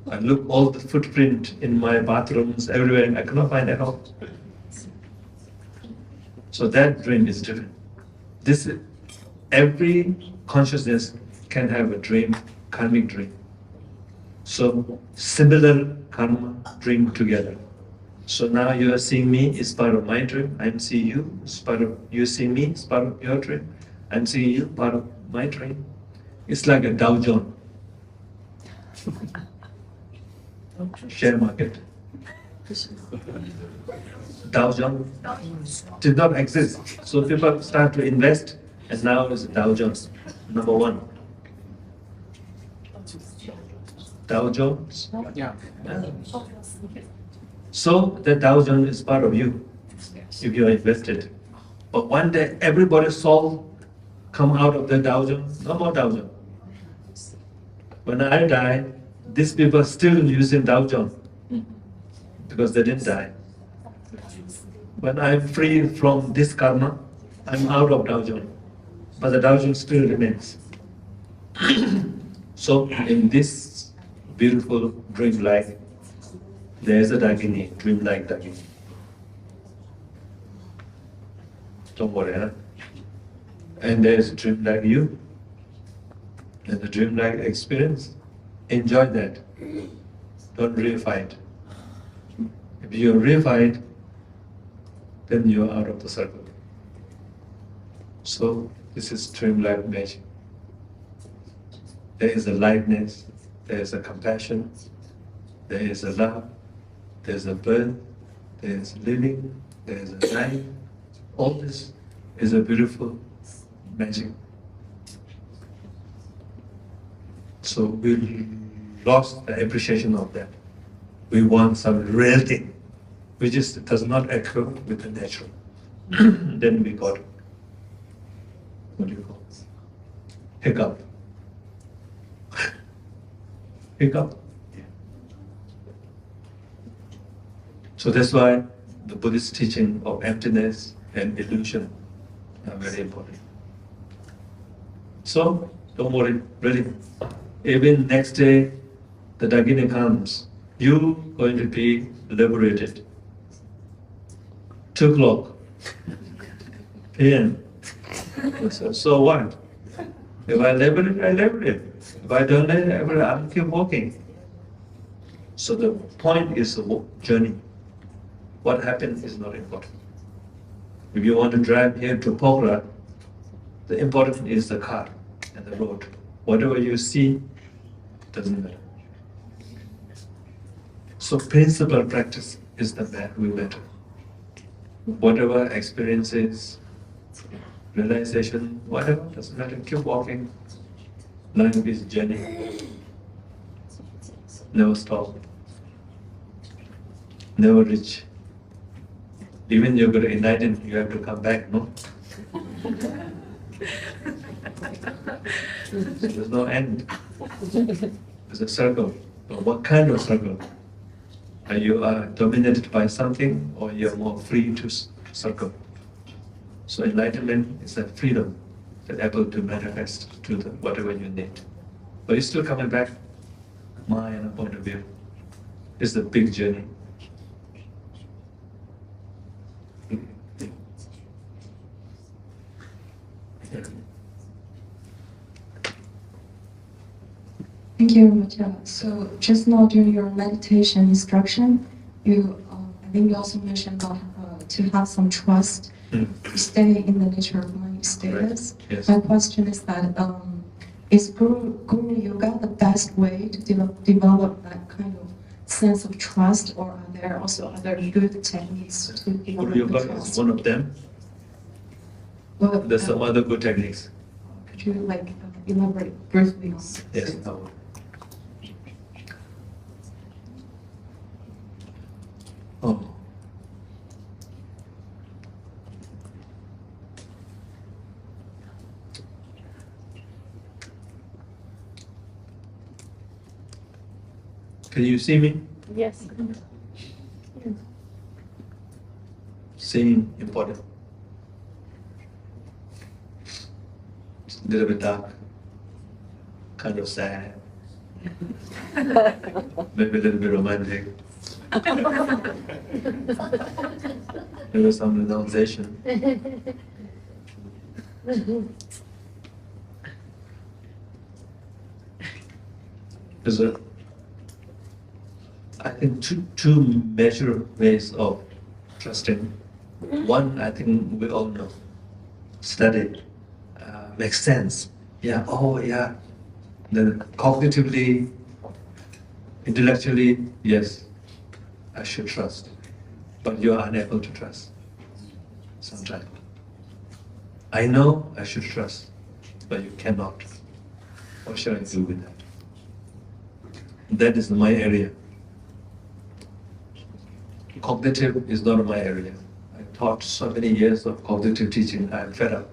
I look all the footprint in my bathrooms, everywhere, and I cannot find it all. So that dream is different. Every consciousness can have a dream, karmic dream. So similar karma dream together. So now you are seeing me is part of my dream. I'm seeing you is part of you seeing me is part of your dream. I'm seeing you part of my dream. It's like a Dow Jones share market. Dow Jones did not exist. So people start to invest, and now it's Dow Jones, number one. Dow Jones. Yeah. So the Dow Jones is part of you, if you are invested. But one day, everybody's soul come out of the Dow Jones, no more Dow Jones. When I die, these people are still using Dow Jones because they didn't die. When I'm free from this karma, I'm out of Dow Jones, but the Dow Jones still remains. So in this beautiful dream life, there is a Dagini, dream-like Dagini. Don't worry, huh? And there is a dream like you, and the dream-like experience. Enjoy that. Don't reify it. If you reify it, then you are out of the circle. So this is dream-like magic. There is a lightness, there is a compassion, there is a love, there is a birth, there is living, there is a life. All this is a beautiful magic. So we lost the appreciation of that. We want some real thing, which does not occur with the natural. Then we got, what do you call it? Hiccup. Hiccup. So that's why the Buddhist teaching of emptiness and illusion are very important. So don't worry, really. Even next day, the Dagini comes, you're going to be liberated. 2 o'clock p.m. So what? If I liberate, I liberate. If I don't liberate, I'll keep walking. So the point is the journey. What happens is not important. If you want to drive here to Pokhara, the important is the car and the road. Whatever you see, doesn't matter. So principal practice is the matter. Whatever experiences, realization, whatever, doesn't matter. Keep walking. Life is journey. Never stop. Never reach. Even you go to enlighten, you have to come back, no? There's no end. It's a circle. But what kind of circle? Are you dominated by something, or you're more free to circle? So enlightenment is a freedom that able to manifest to whatever you need. But you're still coming back, my point of view. It's a big journey. Thank you very much. So just now during your meditation instruction, I think you also mentioned about to have some trust to stay in the nature of mind status. Right. Yes. My question is that is Guru Yoga the best way to develop that kind of sense of trust, or are there also other good techniques to develop the Yoga is trust? one of them. Well, There's some other good techniques. could you like elaborate briefly on this? Yes. Oh. Can you see me? Yes. Seeing important. It's a little bit dark, kind of sad, maybe a little bit romantic. There was some renunciation. There's I think two major ways of trusting. One, I think we all know, study, makes sense. Yeah, oh yeah. Then cognitively, intellectually, yes, I should trust. But you are unable to trust sometimes. I know I should trust, but you cannot. What shall I do with that? That is my area. Cognitive is not my area. I taught so many years of cognitive teaching, I am fed up.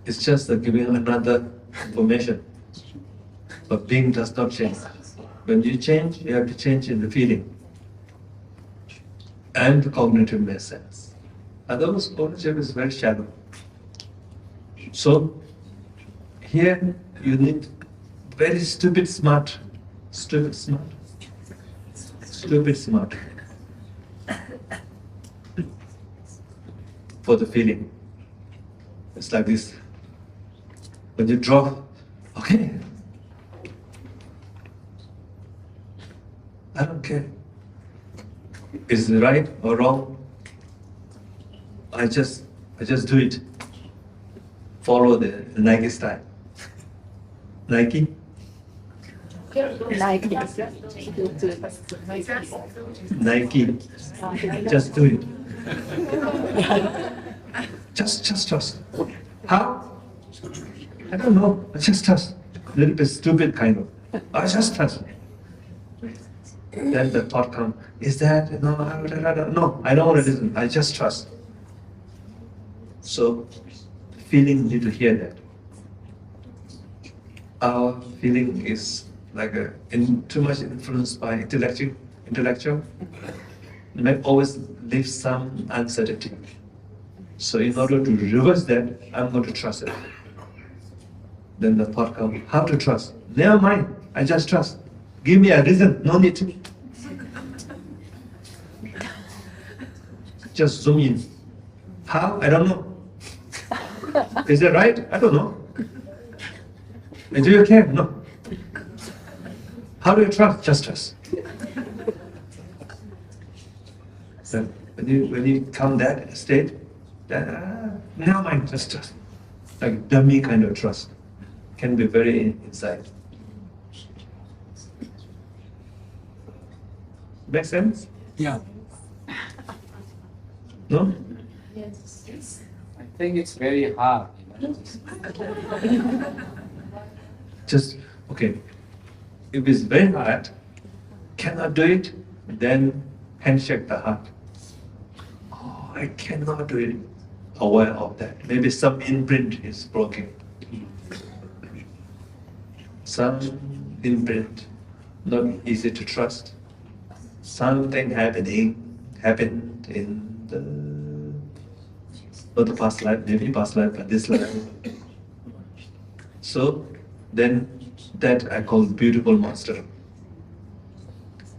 It's just giving another information. But being does not change. When you change, you have to change in the feeling. And the cognitive makes sense. Otherwise, cognitive is very shallow. So, here you need very stupid smart. Stupid smart. Stupid smart. For the feeling. It's like this. When you draw, okay. I don't care. Is it right or wrong? I just do it. Follow the Nike style. Nike? Nike. Nike. Just do it. Just trust. How? I don't know. I just trust. A little bit stupid kind of. I just trust. Then the thought comes, is that, no, no, I don't want to listen. I just trust. So, feeling need to hear that. Our feeling is like too much influenced by intellectual, may always leave some uncertainty. So in order to reverse that, I'm going to trust it. Then the thought comes, how to trust? Never mind, I just trust. Give me a reason, no need to. Just zoom in. How? I don't know. Is that right? I don't know. And do you care? No. How do you trust? Just trust. Then when you come that state, then never mind, just trust. Like dummy kind of trust. Can be very inside. Make sense? Yeah. No? Yes. I think it's very hard. Just, okay. If it's very hard, cannot do it, then handshake the heart. Oh, I cannot do it. Aware of that. Maybe some imprint is broken. Some imprint, not easy to trust. Something happened in the not the past life, maybe past life, but this life. So then that I call beautiful monster.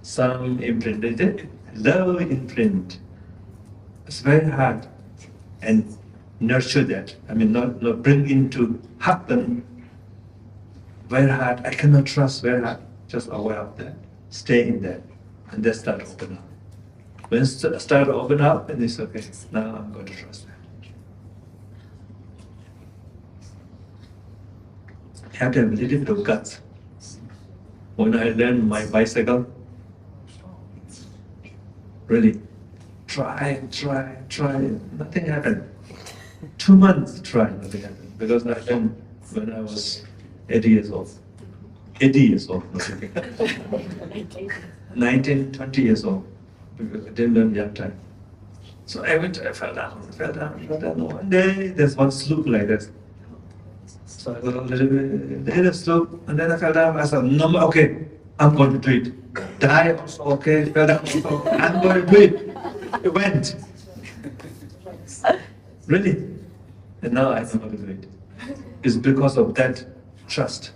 Some imprint, low imprint. It's very hard. And nurture that. I mean, not bring into happen. Very hard. I cannot trust. Very hard. Just aware of that. Stay in that, and then start to open up. When start to open up, and it's okay. Now I'm going to trust that. Have to have a little bit of guts. When I learned my bicycle, really, try, nothing happened. 2 months tried, nothing happened. Because I learned when I was 80 years old. 80 years old, not joking. 19, 20 years old. Because I didn't learn young time. So I fell down. One day, there's one slope like this. So I got a little slope, and then I fell down. I said, no, okay, I'm going to do it. Die also, okay, fell down also, I'm going to do it. It went. Really? And now I know how to do it. It's because of that trust,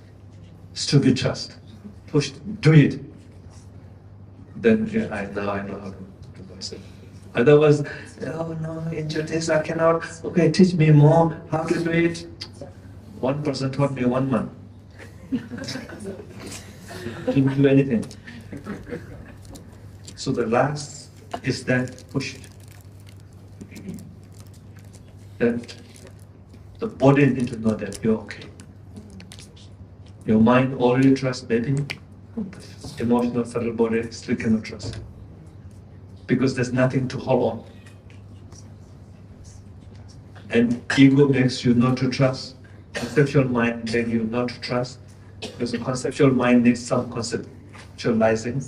stupid trust. Push, do it. Then yeah, now I know how to do myself. Otherwise, oh no, injured this, I cannot. Okay, teach me more how to do it. One person taught me 1 month. Didn't do anything. So the last is that push. That the body needs to know that you're okay. Your mind already trusts maybe. Emotional, subtle body still cannot trust. Because there's nothing to hold on. And ego makes you not to trust. Conceptual mind makes you not to trust. Because the conceptual mind needs some conceptualizing.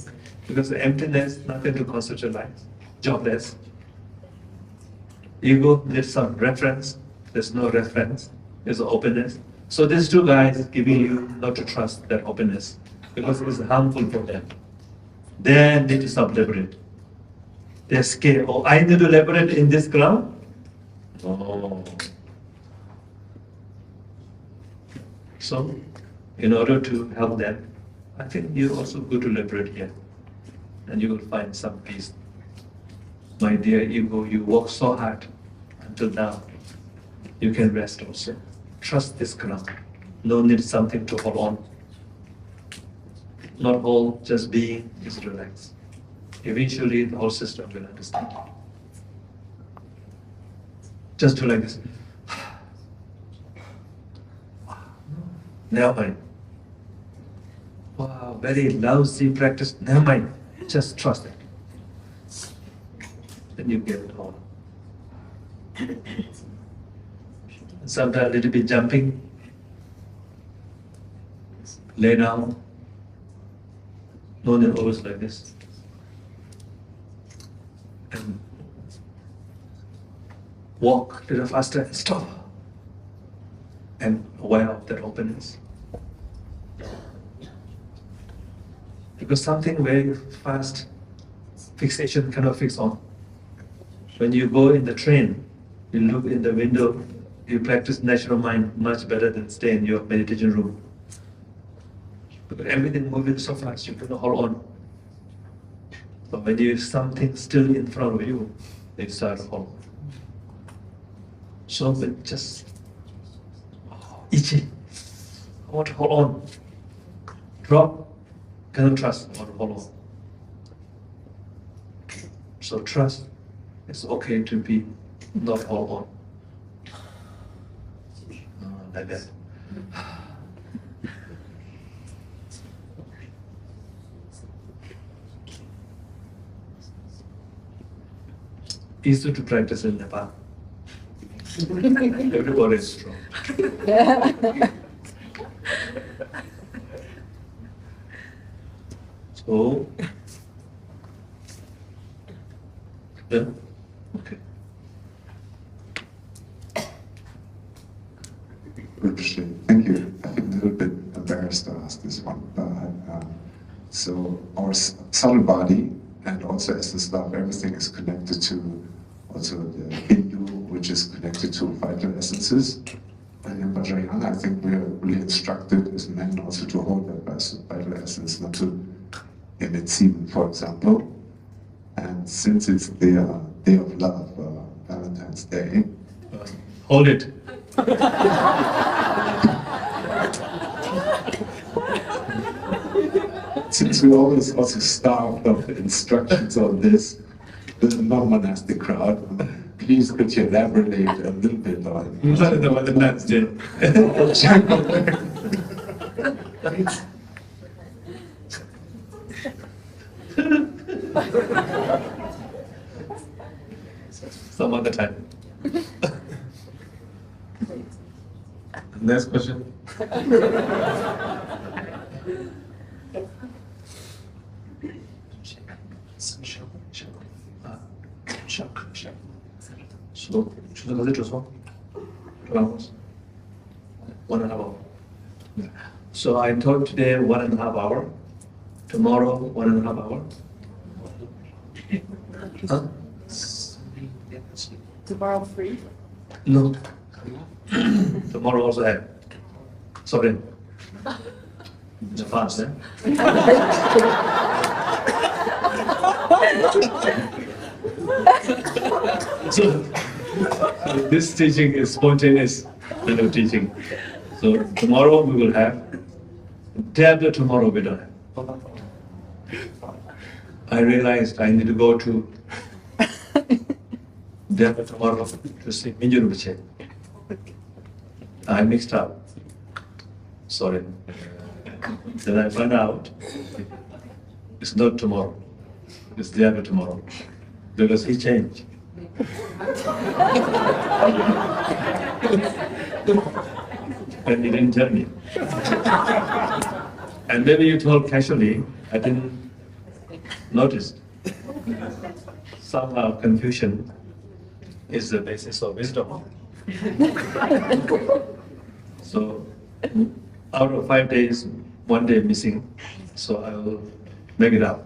Because the emptiness, nothing to conceptualize. Jobless. Ego needs some reference. There's no reference. There's openness. So these two guys giving you not to trust that openness. Because it is harmful for them. They need to self-liberate. They're scared. Oh, I need to liberate in this ground? Oh. So, in order to help them, I think you also go to liberate here. And you will find some peace. My dear ego, you work so hard until now. You can rest also. Trust this ground. No need something to hold on. Not all, just being is relaxed. Eventually, the whole system will understand. Just do like this. Never mind. Wow, very lousy practice. Never mind. Just trust it. Then you get it all. Sometimes a little bit jumping. Lay down. No need always like this. And walk a little faster and stop. And aware of that openness. Because something very fast, fixation cannot fix on. When you go in the train, you look in the window, you practice natural mind much better than stay in your meditation room. Because everything moving so fast, you cannot hold on. But when you something still in front of you, they start to hold. So but just itchy. I want to hold on. Drop. Cannot trust. I want to hold on. So trust. It's okay to be not hold on. Like that. Easy to practice in Nepal. Everybody is strong. So, yeah, okay. Interesting. Thank you. I feel a little bit embarrassed to ask this one. So our subtle body and also as the stuff, everything is connected to also the Hindu, which is connected to vital essences. And in Vajrayana, I think we are really instructed as men also to hold that vital essence, not to emit semen, for example. And since it's the Day of Love, Valentine's Day, Hold it. since we always also starved of instructions on this, the non-monastic crowd, please could you elaborate a little bit on The Valentine's Day. Some other time. Next question. So, one and a half hour. So I taught today 1.5 hour. Tomorrow 1.5 hour. Huh? Tomorrow free? No. Tomorrow also have. Sorry. Japan, eh? So this teaching is spontaneous kind of teaching. So tomorrow we will have. Day after tomorrow we don't have. I realized I need to go to day after tomorrow to see Tsoknyi Rinpoche. I mixed up. Sorry. Then I found out it's not tomorrow. It's day after tomorrow. Because he changed. And he didn't tell me. And maybe you told casually, I didn't notice. Somehow confusion is the basis of wisdom. So out of 5 days, 1 day missing, so I will make it up.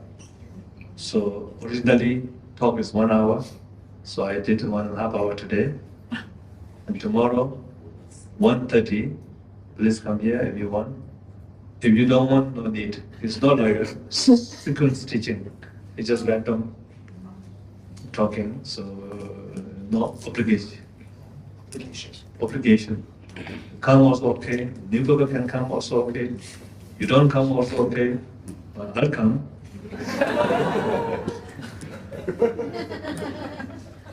So originally talk is 1 hour, so I did 1.5 hour today. And tomorrow, 1:30, please come here if you want. If you don't want, no need. It's not like a sequence teaching. It's just random talking, so no obligation. Obligation. Come also okay. New people can come also okay. You don't come also okay. I'll come.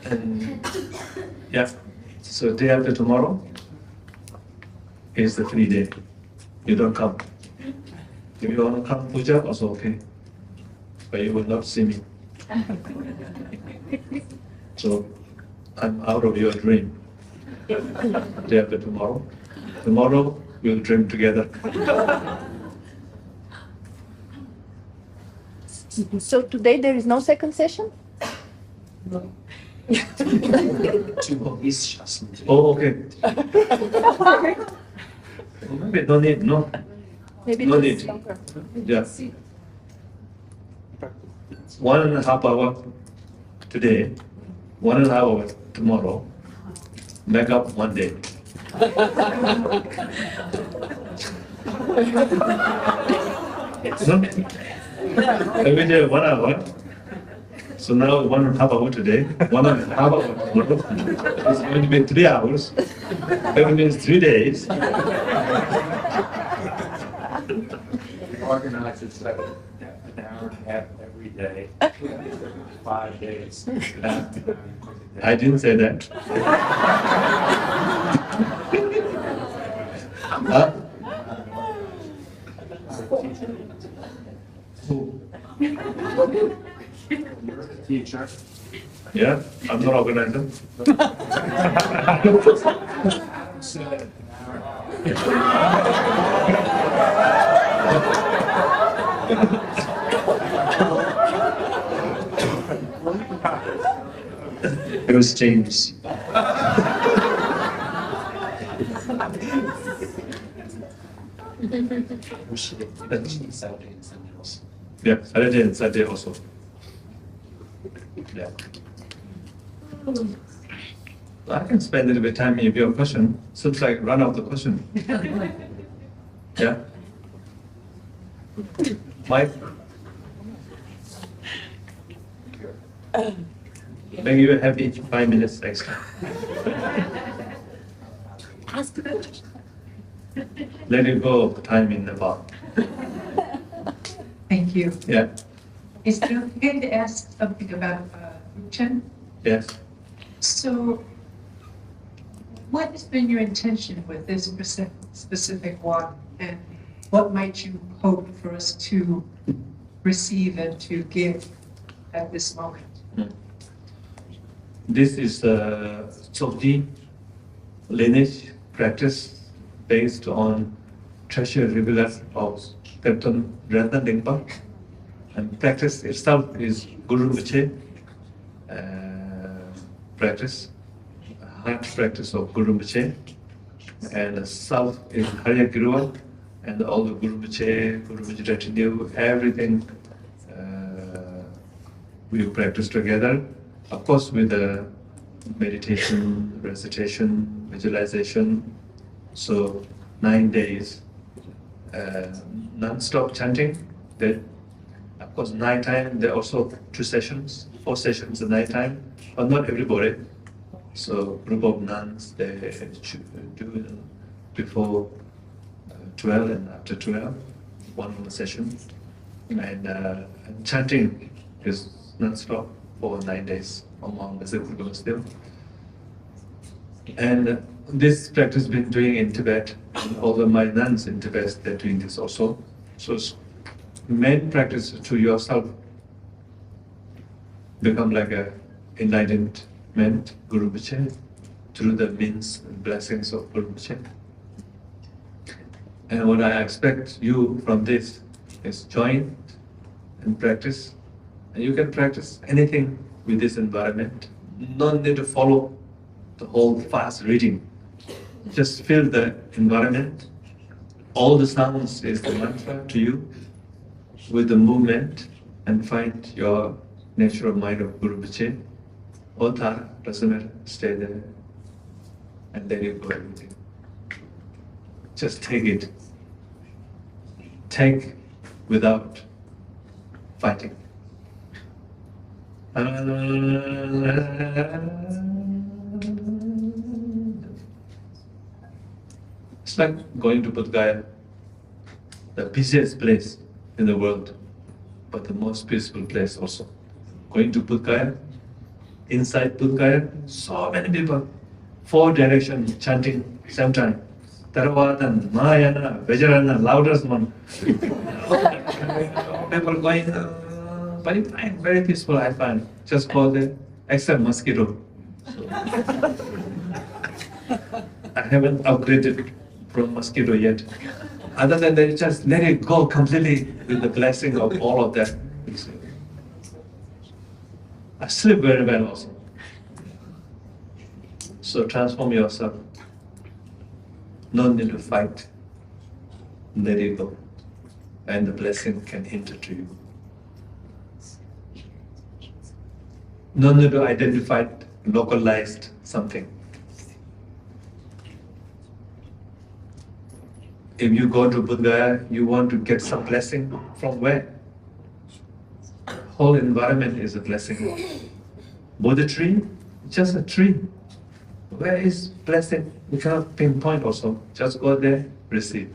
And yeah, so day after tomorrow is the free day. You don't come. If you want to come puja, also okay. But you will not see me. So I'm out of your dream. Day after tomorrow. Tomorrow we'll dream together. So today there is no second session? No. Oh, okay. Maybe no need, no. Maybe No it's need. longer. Yeah. 1.5 hour today, 1.5 hour tomorrow, make up 1 day. No? Every day 1 hour. So now 1.5 hour today, 1.5 hour tomorrow. It's going to be 3 hours. That means 3 days. Organize it so an hour and a half every day, 5 days. I didn't say that. Huh? Who? You're a teacher. Yeah, I'm not organizer. Said an hour. It was James. Yeah, Saturday and Sunday also. Yeah. I can spend a little bit of time if you have a question. Seems like run out the question. Yeah? Mike? Maybe you have each 5 minutes extra. Let it go of time in the bar. Thank you. Yeah? Is it okay to ask something about Chen? Yes? So, what has been your intention with this specific walk, and what might you hope for us to receive and to give at this moment? This is Tsoknyi lineage practice based on treasure revealer of Tsoknyi Rinpoche, and practice itself is Guru Rinpoche practice, heart practice of Guru Rinpoche, and the self is Harya Guru, and all the Guru Rinpoche retinue, everything we practice together, of course with the meditation, recitation, visualization. So 9 days non-stop chanting. Then, of course, night time there are also 2 sessions, 4 sessions at night time, but not everybody. So group of nuns, they do before 12 and after 12, one more session, and chanting is non-stop for 9 days among the group still. And this practice been doing in Tibet, and all of my nuns in Tibet, they're doing this also. So main practice to yourself become like a enlightenment Guru Rinpoche through the means and blessings of Guru Rinpoche. And what I expect you from this is join and practice. And you can practice anything with this environment. No need to follow the whole fast reading. Just feel the environment. All the sounds is the mantra to you with the movement, and find your natural mind of Guru Rinpoche. Ota, doesn't matter, stay there. And then you go everything. Just take it. Take without fighting. It's like going to Bodh Gaya, the busiest place in the world, but the most peaceful place also. Going to Bodh Gaya, inside Bodh Gaya, so many people, 4 directions chanting same time. Theravada, Mahayana, Vajrayana, loudest one. People going, very fine, very peaceful I find. Just go there, except mosquito. So, I haven't upgraded from mosquito yet. Other than that, just let it go completely with the blessing of all of that. I sleep very well also. So transform yourself. No need to fight. Let it go. And the blessing can enter to you. No need to identify localized something. If you go to Bodh Gaya, you want to get some blessing from where? Whole environment is a blessing. Bodhi tree, just a tree. Where is blessing? You cannot pinpoint also. Just go there, receive.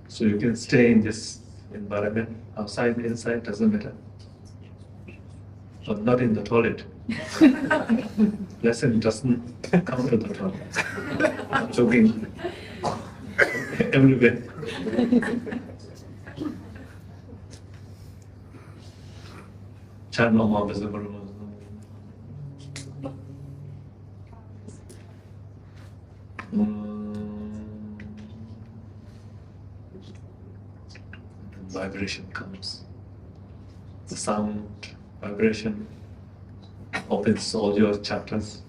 So you can stay in this environment, outside, inside, doesn't matter. But not in the toilet. Blessing doesn't come to the toilet. I'm joking. Everywhere. Chant no more visible. Vibration comes. The sound, vibration opens all your chakras,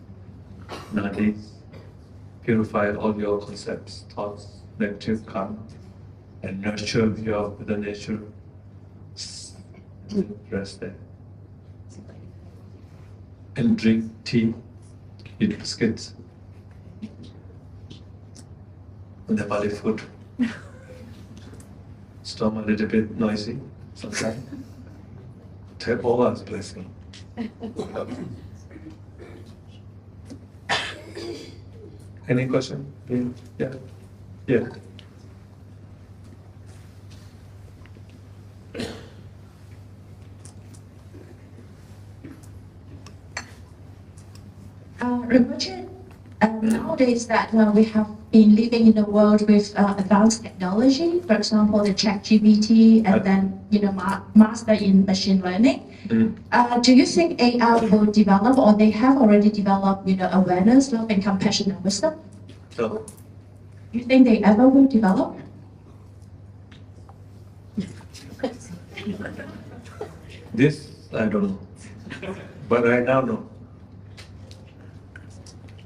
nadis, purify all your concepts, thoughts, negative karma, and nurture your with the nature. Rest there. And drink tea, eat biscuits, Nepali food. Stomach a little bit noisy sometimes. Take all Allah's blessing. Any question? Yeah. Yeah. Rinpoche, nowadays that we have been living in a world with advanced technology, for example, the ChatGPT, and then master in machine learning. Do you think AI will develop, or they have already developed, awareness, love, and compassion and wisdom? So, You think they ever will develop? this I don't know, but right now no.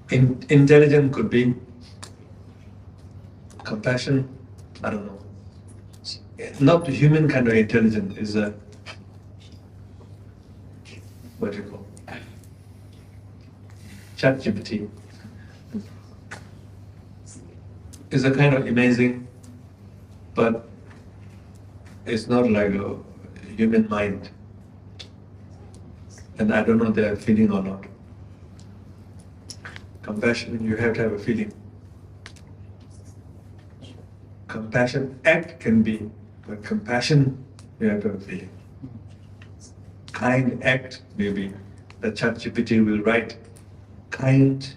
Intelligence could be, compassion, I don't know. Not the human kind of intelligence, is a, what do you call, ChatGPT. Is a kind of amazing, but it's not like a human mind. And I don't know they're feeling or not. Compassion, you have to have a feeling. Compassion act can be, but compassion, you have to have a feeling. Kind act, maybe the ChatGPT will write kind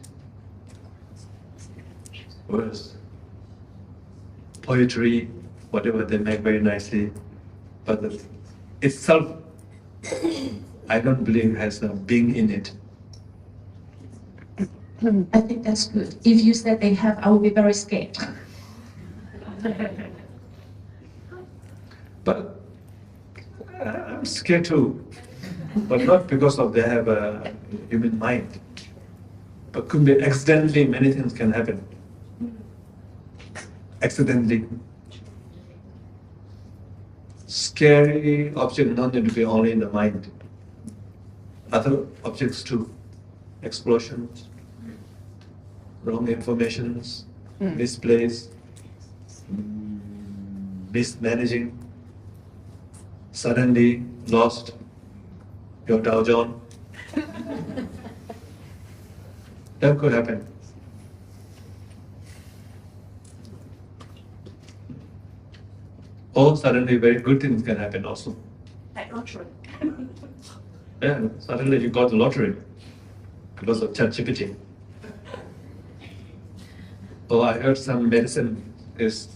words, poetry, whatever they make very nicely, but the itself, I don't believe has a being in it. I think that's good. If you said they have, I would be very scared. But I'm scared too, but not because of they have a human mind, but could be accidentally, many things can happen. Accidentally. Scary object not need to be only in the mind. Other objects too. Explosions, wrong informations, misplaced, mismanaging, suddenly lost your Dow Jones. That could happen. Or suddenly very good things can happen also. Like lottery. Yeah, suddenly you got the lottery because of ChatGPT. Oh, I heard some medicine is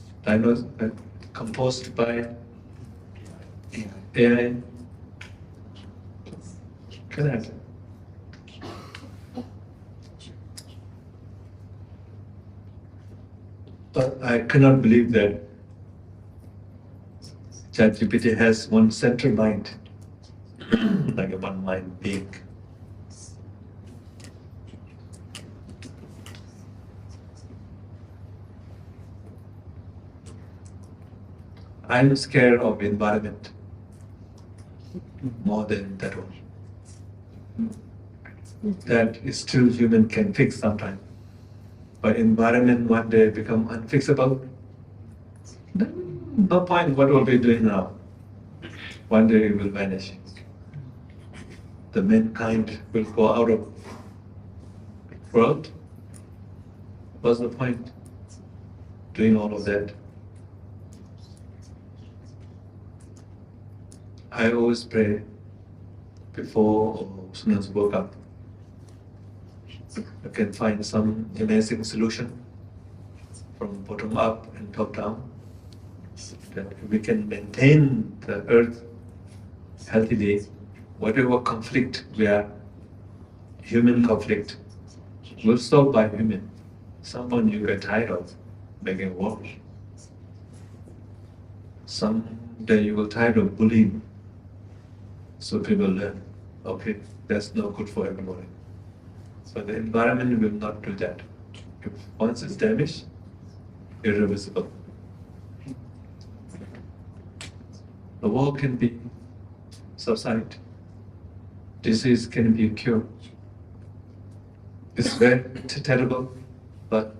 composed by AI. Can happen. But I cannot believe that ChatGPT has one central mind, like a one mind being. I'm scared of environment more than that one. That is still human can fix sometime. But environment one day become unfixable. No point what we'll be doing now. One day it will vanish. The mankind will go out of world. What's the point doing all of that? I always pray before or as soon as I woke up. I can find some amazing solution from bottom up and top down. That we can maintain the earth healthily, whatever conflict we are, human conflict, will solve by human. Someone you get tired of making war. Someday you will tired of bullying. So people learn, okay, that's not good for everybody. So the environment will not do that. If once it's damaged, irreversible. The war can be subsided. Disease can be cured. It's very terrible, but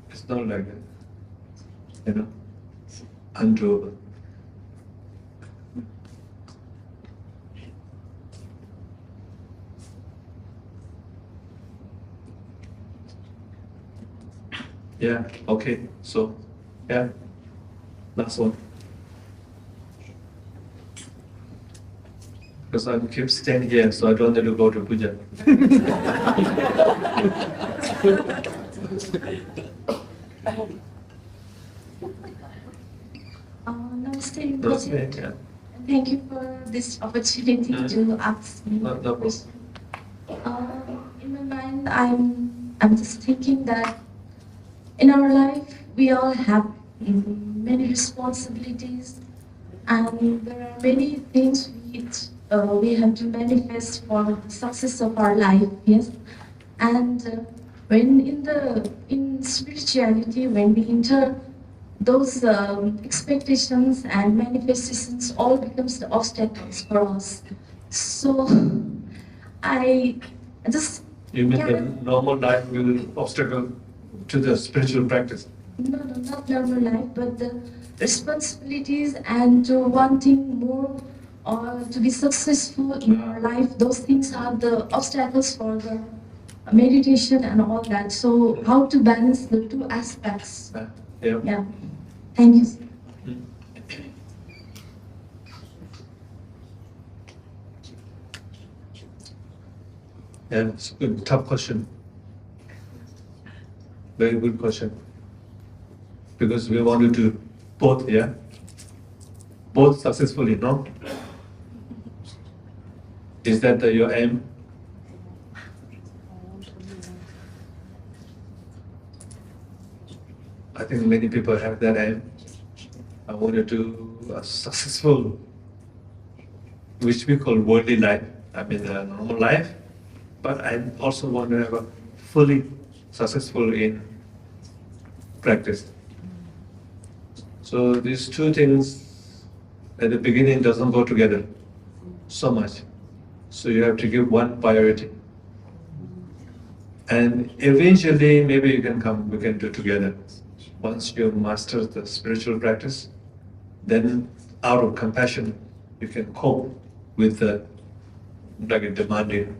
it's not like undoable. Yeah, okay, so, yeah, last one. Because I keep staying here, so I don't need to go to puja. Namaste, Namaste, Rinpoche. yeah. Thank you for this opportunity to ask me No a problem. question. In my mind, I'm just thinking that in our life we all have many responsibilities, and there are many things which we have to manifest for the success of our life. Yes, and when in spirituality, when we enter those expectations and manifestations all becomes the obstacles for us. So I just You mean the can normal life will obstacle to the spiritual practice? no, not normal life, but the responsibilities and to wanting more or to be successful in our life. Those things are the obstacles for the meditation and all that. So how to balance the two aspects? Yeah. Yeah. Thank you. Yeah, it's a good, tough question. Very good question. Because we want to do both, yeah? Both successfully, no? Is that your aim? I think many people have that aim. I want to do a successful, which we call worldly life. I mean, a normal life. But I also want to have a fully successful in practice. So these two things at the beginning doesn't go together so much. So you have to give one priority. And eventually maybe we can do together. Once you master the spiritual practice, then out of compassion you can cope with the like a demanding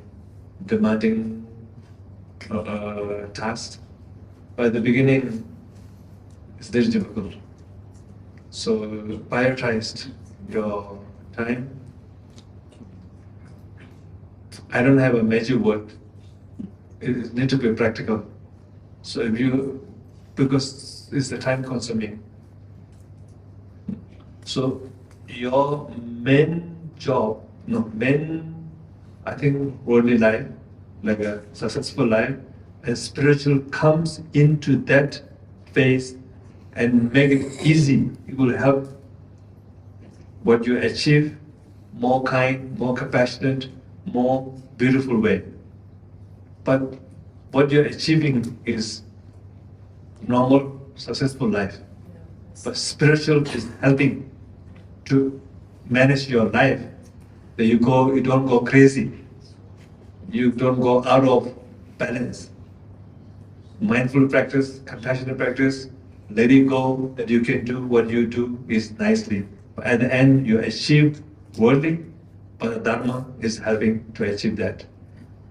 task. But at the beginning, it's very difficult. So prioritize your time. I don't have a magic word. It needs to be practical. So if you, because it's the time consuming. So your main job, I think worldly life, like a successful life, and spiritual comes into that phase and make it easy. It will help what you achieve more kind, more compassionate, more beautiful way. But what you're achieving is normal, successful life. But spiritual is helping to manage your life. That you don't go crazy. You don't go out of balance. Mindful practice, compassionate practice, letting go that you can do what you do is nicely. But at the end, you achieve worldly, but the Dharma is helping to achieve that.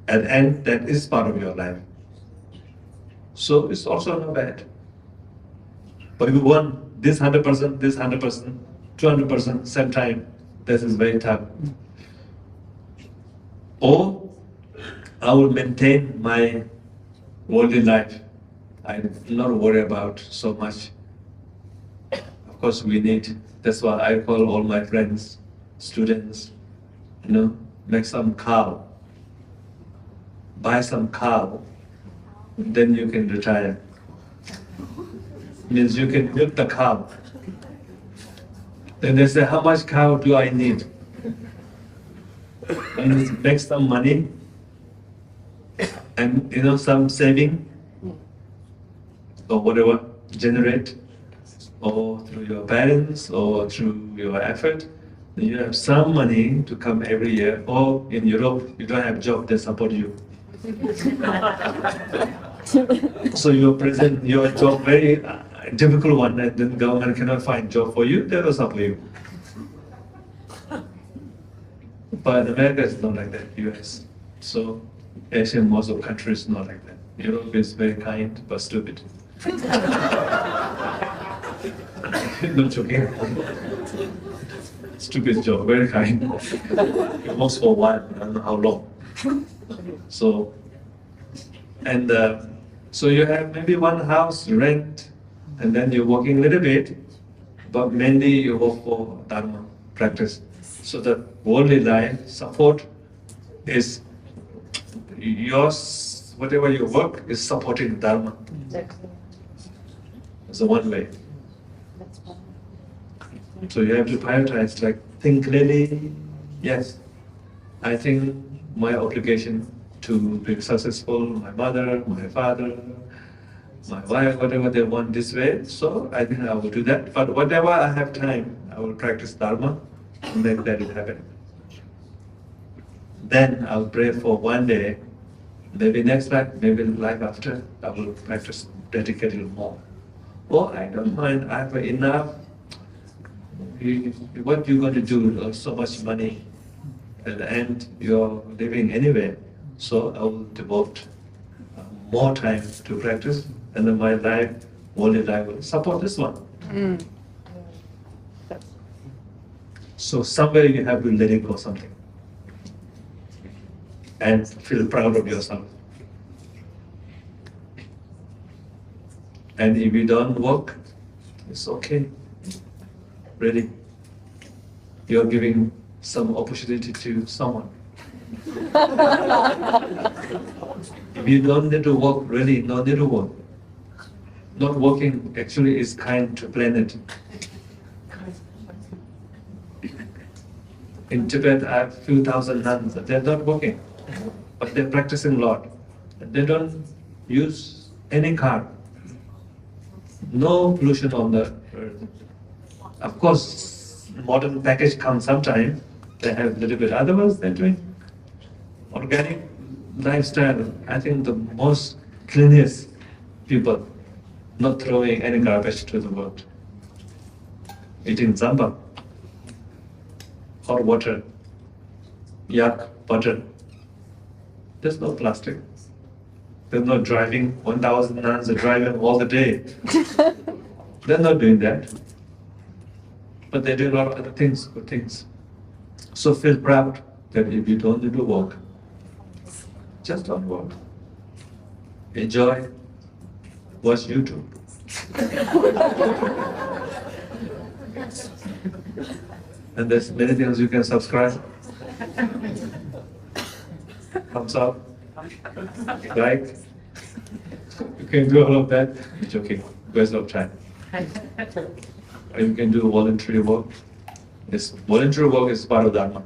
At the end, that is part of your life. So it's also not bad. But if you want this 100%, this 100%, 200%, same time, this is very tough. Or I will maintain my worldly life. I'm not worried about so much. Of course, we need, that's why I call all my friends, students, make some cow. Buy some cow, then you can retire. Means you can milk the cow. Then they say, how much cow do I need? And make some money and some saving or whatever generate, or through your parents or through your effort. Then you have some money to come every year. Or in Europe, you don't have a job, they support you. So your job very difficult one, and then government cannot find job for you, they will support you. But America is not like that, US. So Asian, most of countries not like that. Europe is very kind but stupid. No joking. Stupid job, very kind. It works for a while, I don't know how long. So, so you have maybe one house rent and then you're working a little bit, but mainly you work for Dharma practice. So the worldly life support is yours, whatever you work is supporting Dharma. It's the one way. So you have to prioritize, like think clearly, yes, I think my obligation to be successful, my mother, my father, my wife, whatever they want this way, so I think I will do that. But whatever I have time, I will practice Dharma and make that happen. Then I'll pray for one day, maybe next life, maybe life after, I will practice dedicated more. Or I don't mind, I have enough. What you're going to do, so much money, at the end you're living anyway. So I will devote more time to practice, and then my life, worldly life, will support this one. So somewhere you have to let it go something, and feel proud of yourself. And if you don't work, it's okay. Really, you're giving some opportunity to someone. If you don't need to work, really, no need to work. Not working actually is kind to planet. In Tibet, I have a few thousand nuns. They're not working, but they're practicing a lot. They don't use any car. No pollution on the earth. Of course, modern package comes sometime. They have a little bit. Otherwise, they're doing organic lifestyle. I think the most cleanest people, not throwing any garbage to the world. Eating zamba, hot water, yak, butter. There's no plastic. There's no driving. 1,000 nuns are driving all the day. They're not doing that. But they do a lot of other things, good things. So feel proud that if you don't need to work, just don't work. Enjoy watch YouTube. And there's many things you can subscribe. Thumbs up, like. You can do all of that. It's okay, waste of time. Or you can do voluntary work. This voluntary work is part of Dharma.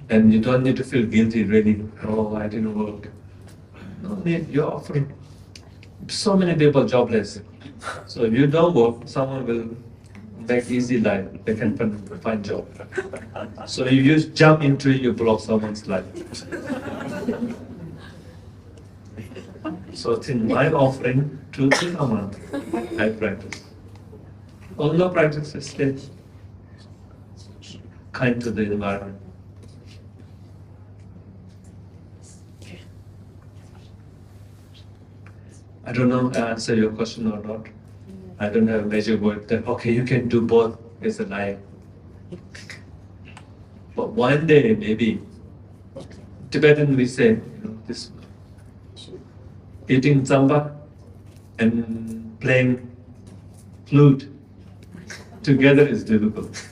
And you don't need to feel guilty, really. Oh, I didn't work. No need, you're offering. So many people jobless. So if you don't work, someone will make easy life. They can find job. So if you jump into it, you block someone's life. So it's in my offering to someone, I practice. All no practice is stay kind to the environment. I don't know if I answer your question or not. I don't have a major word that, okay, you can do both, it's a lie. But one day, maybe, Tibetan we say, this eating zamba and playing flute together is difficult.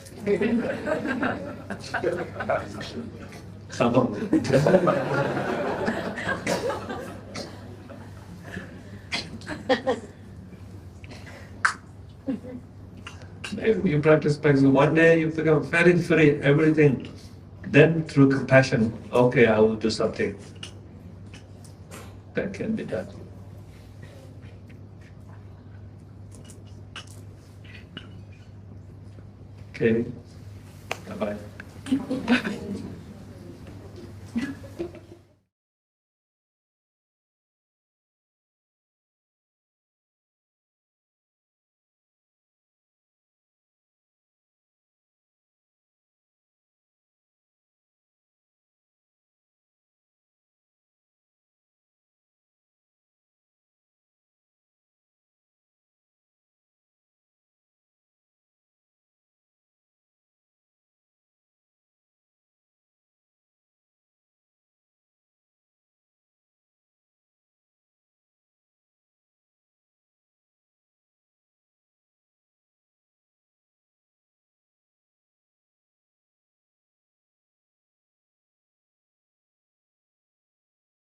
Maybe you practice one day, you become very free, everything. Then through compassion, okay, I will do something. That can be done. Okay, bye-bye.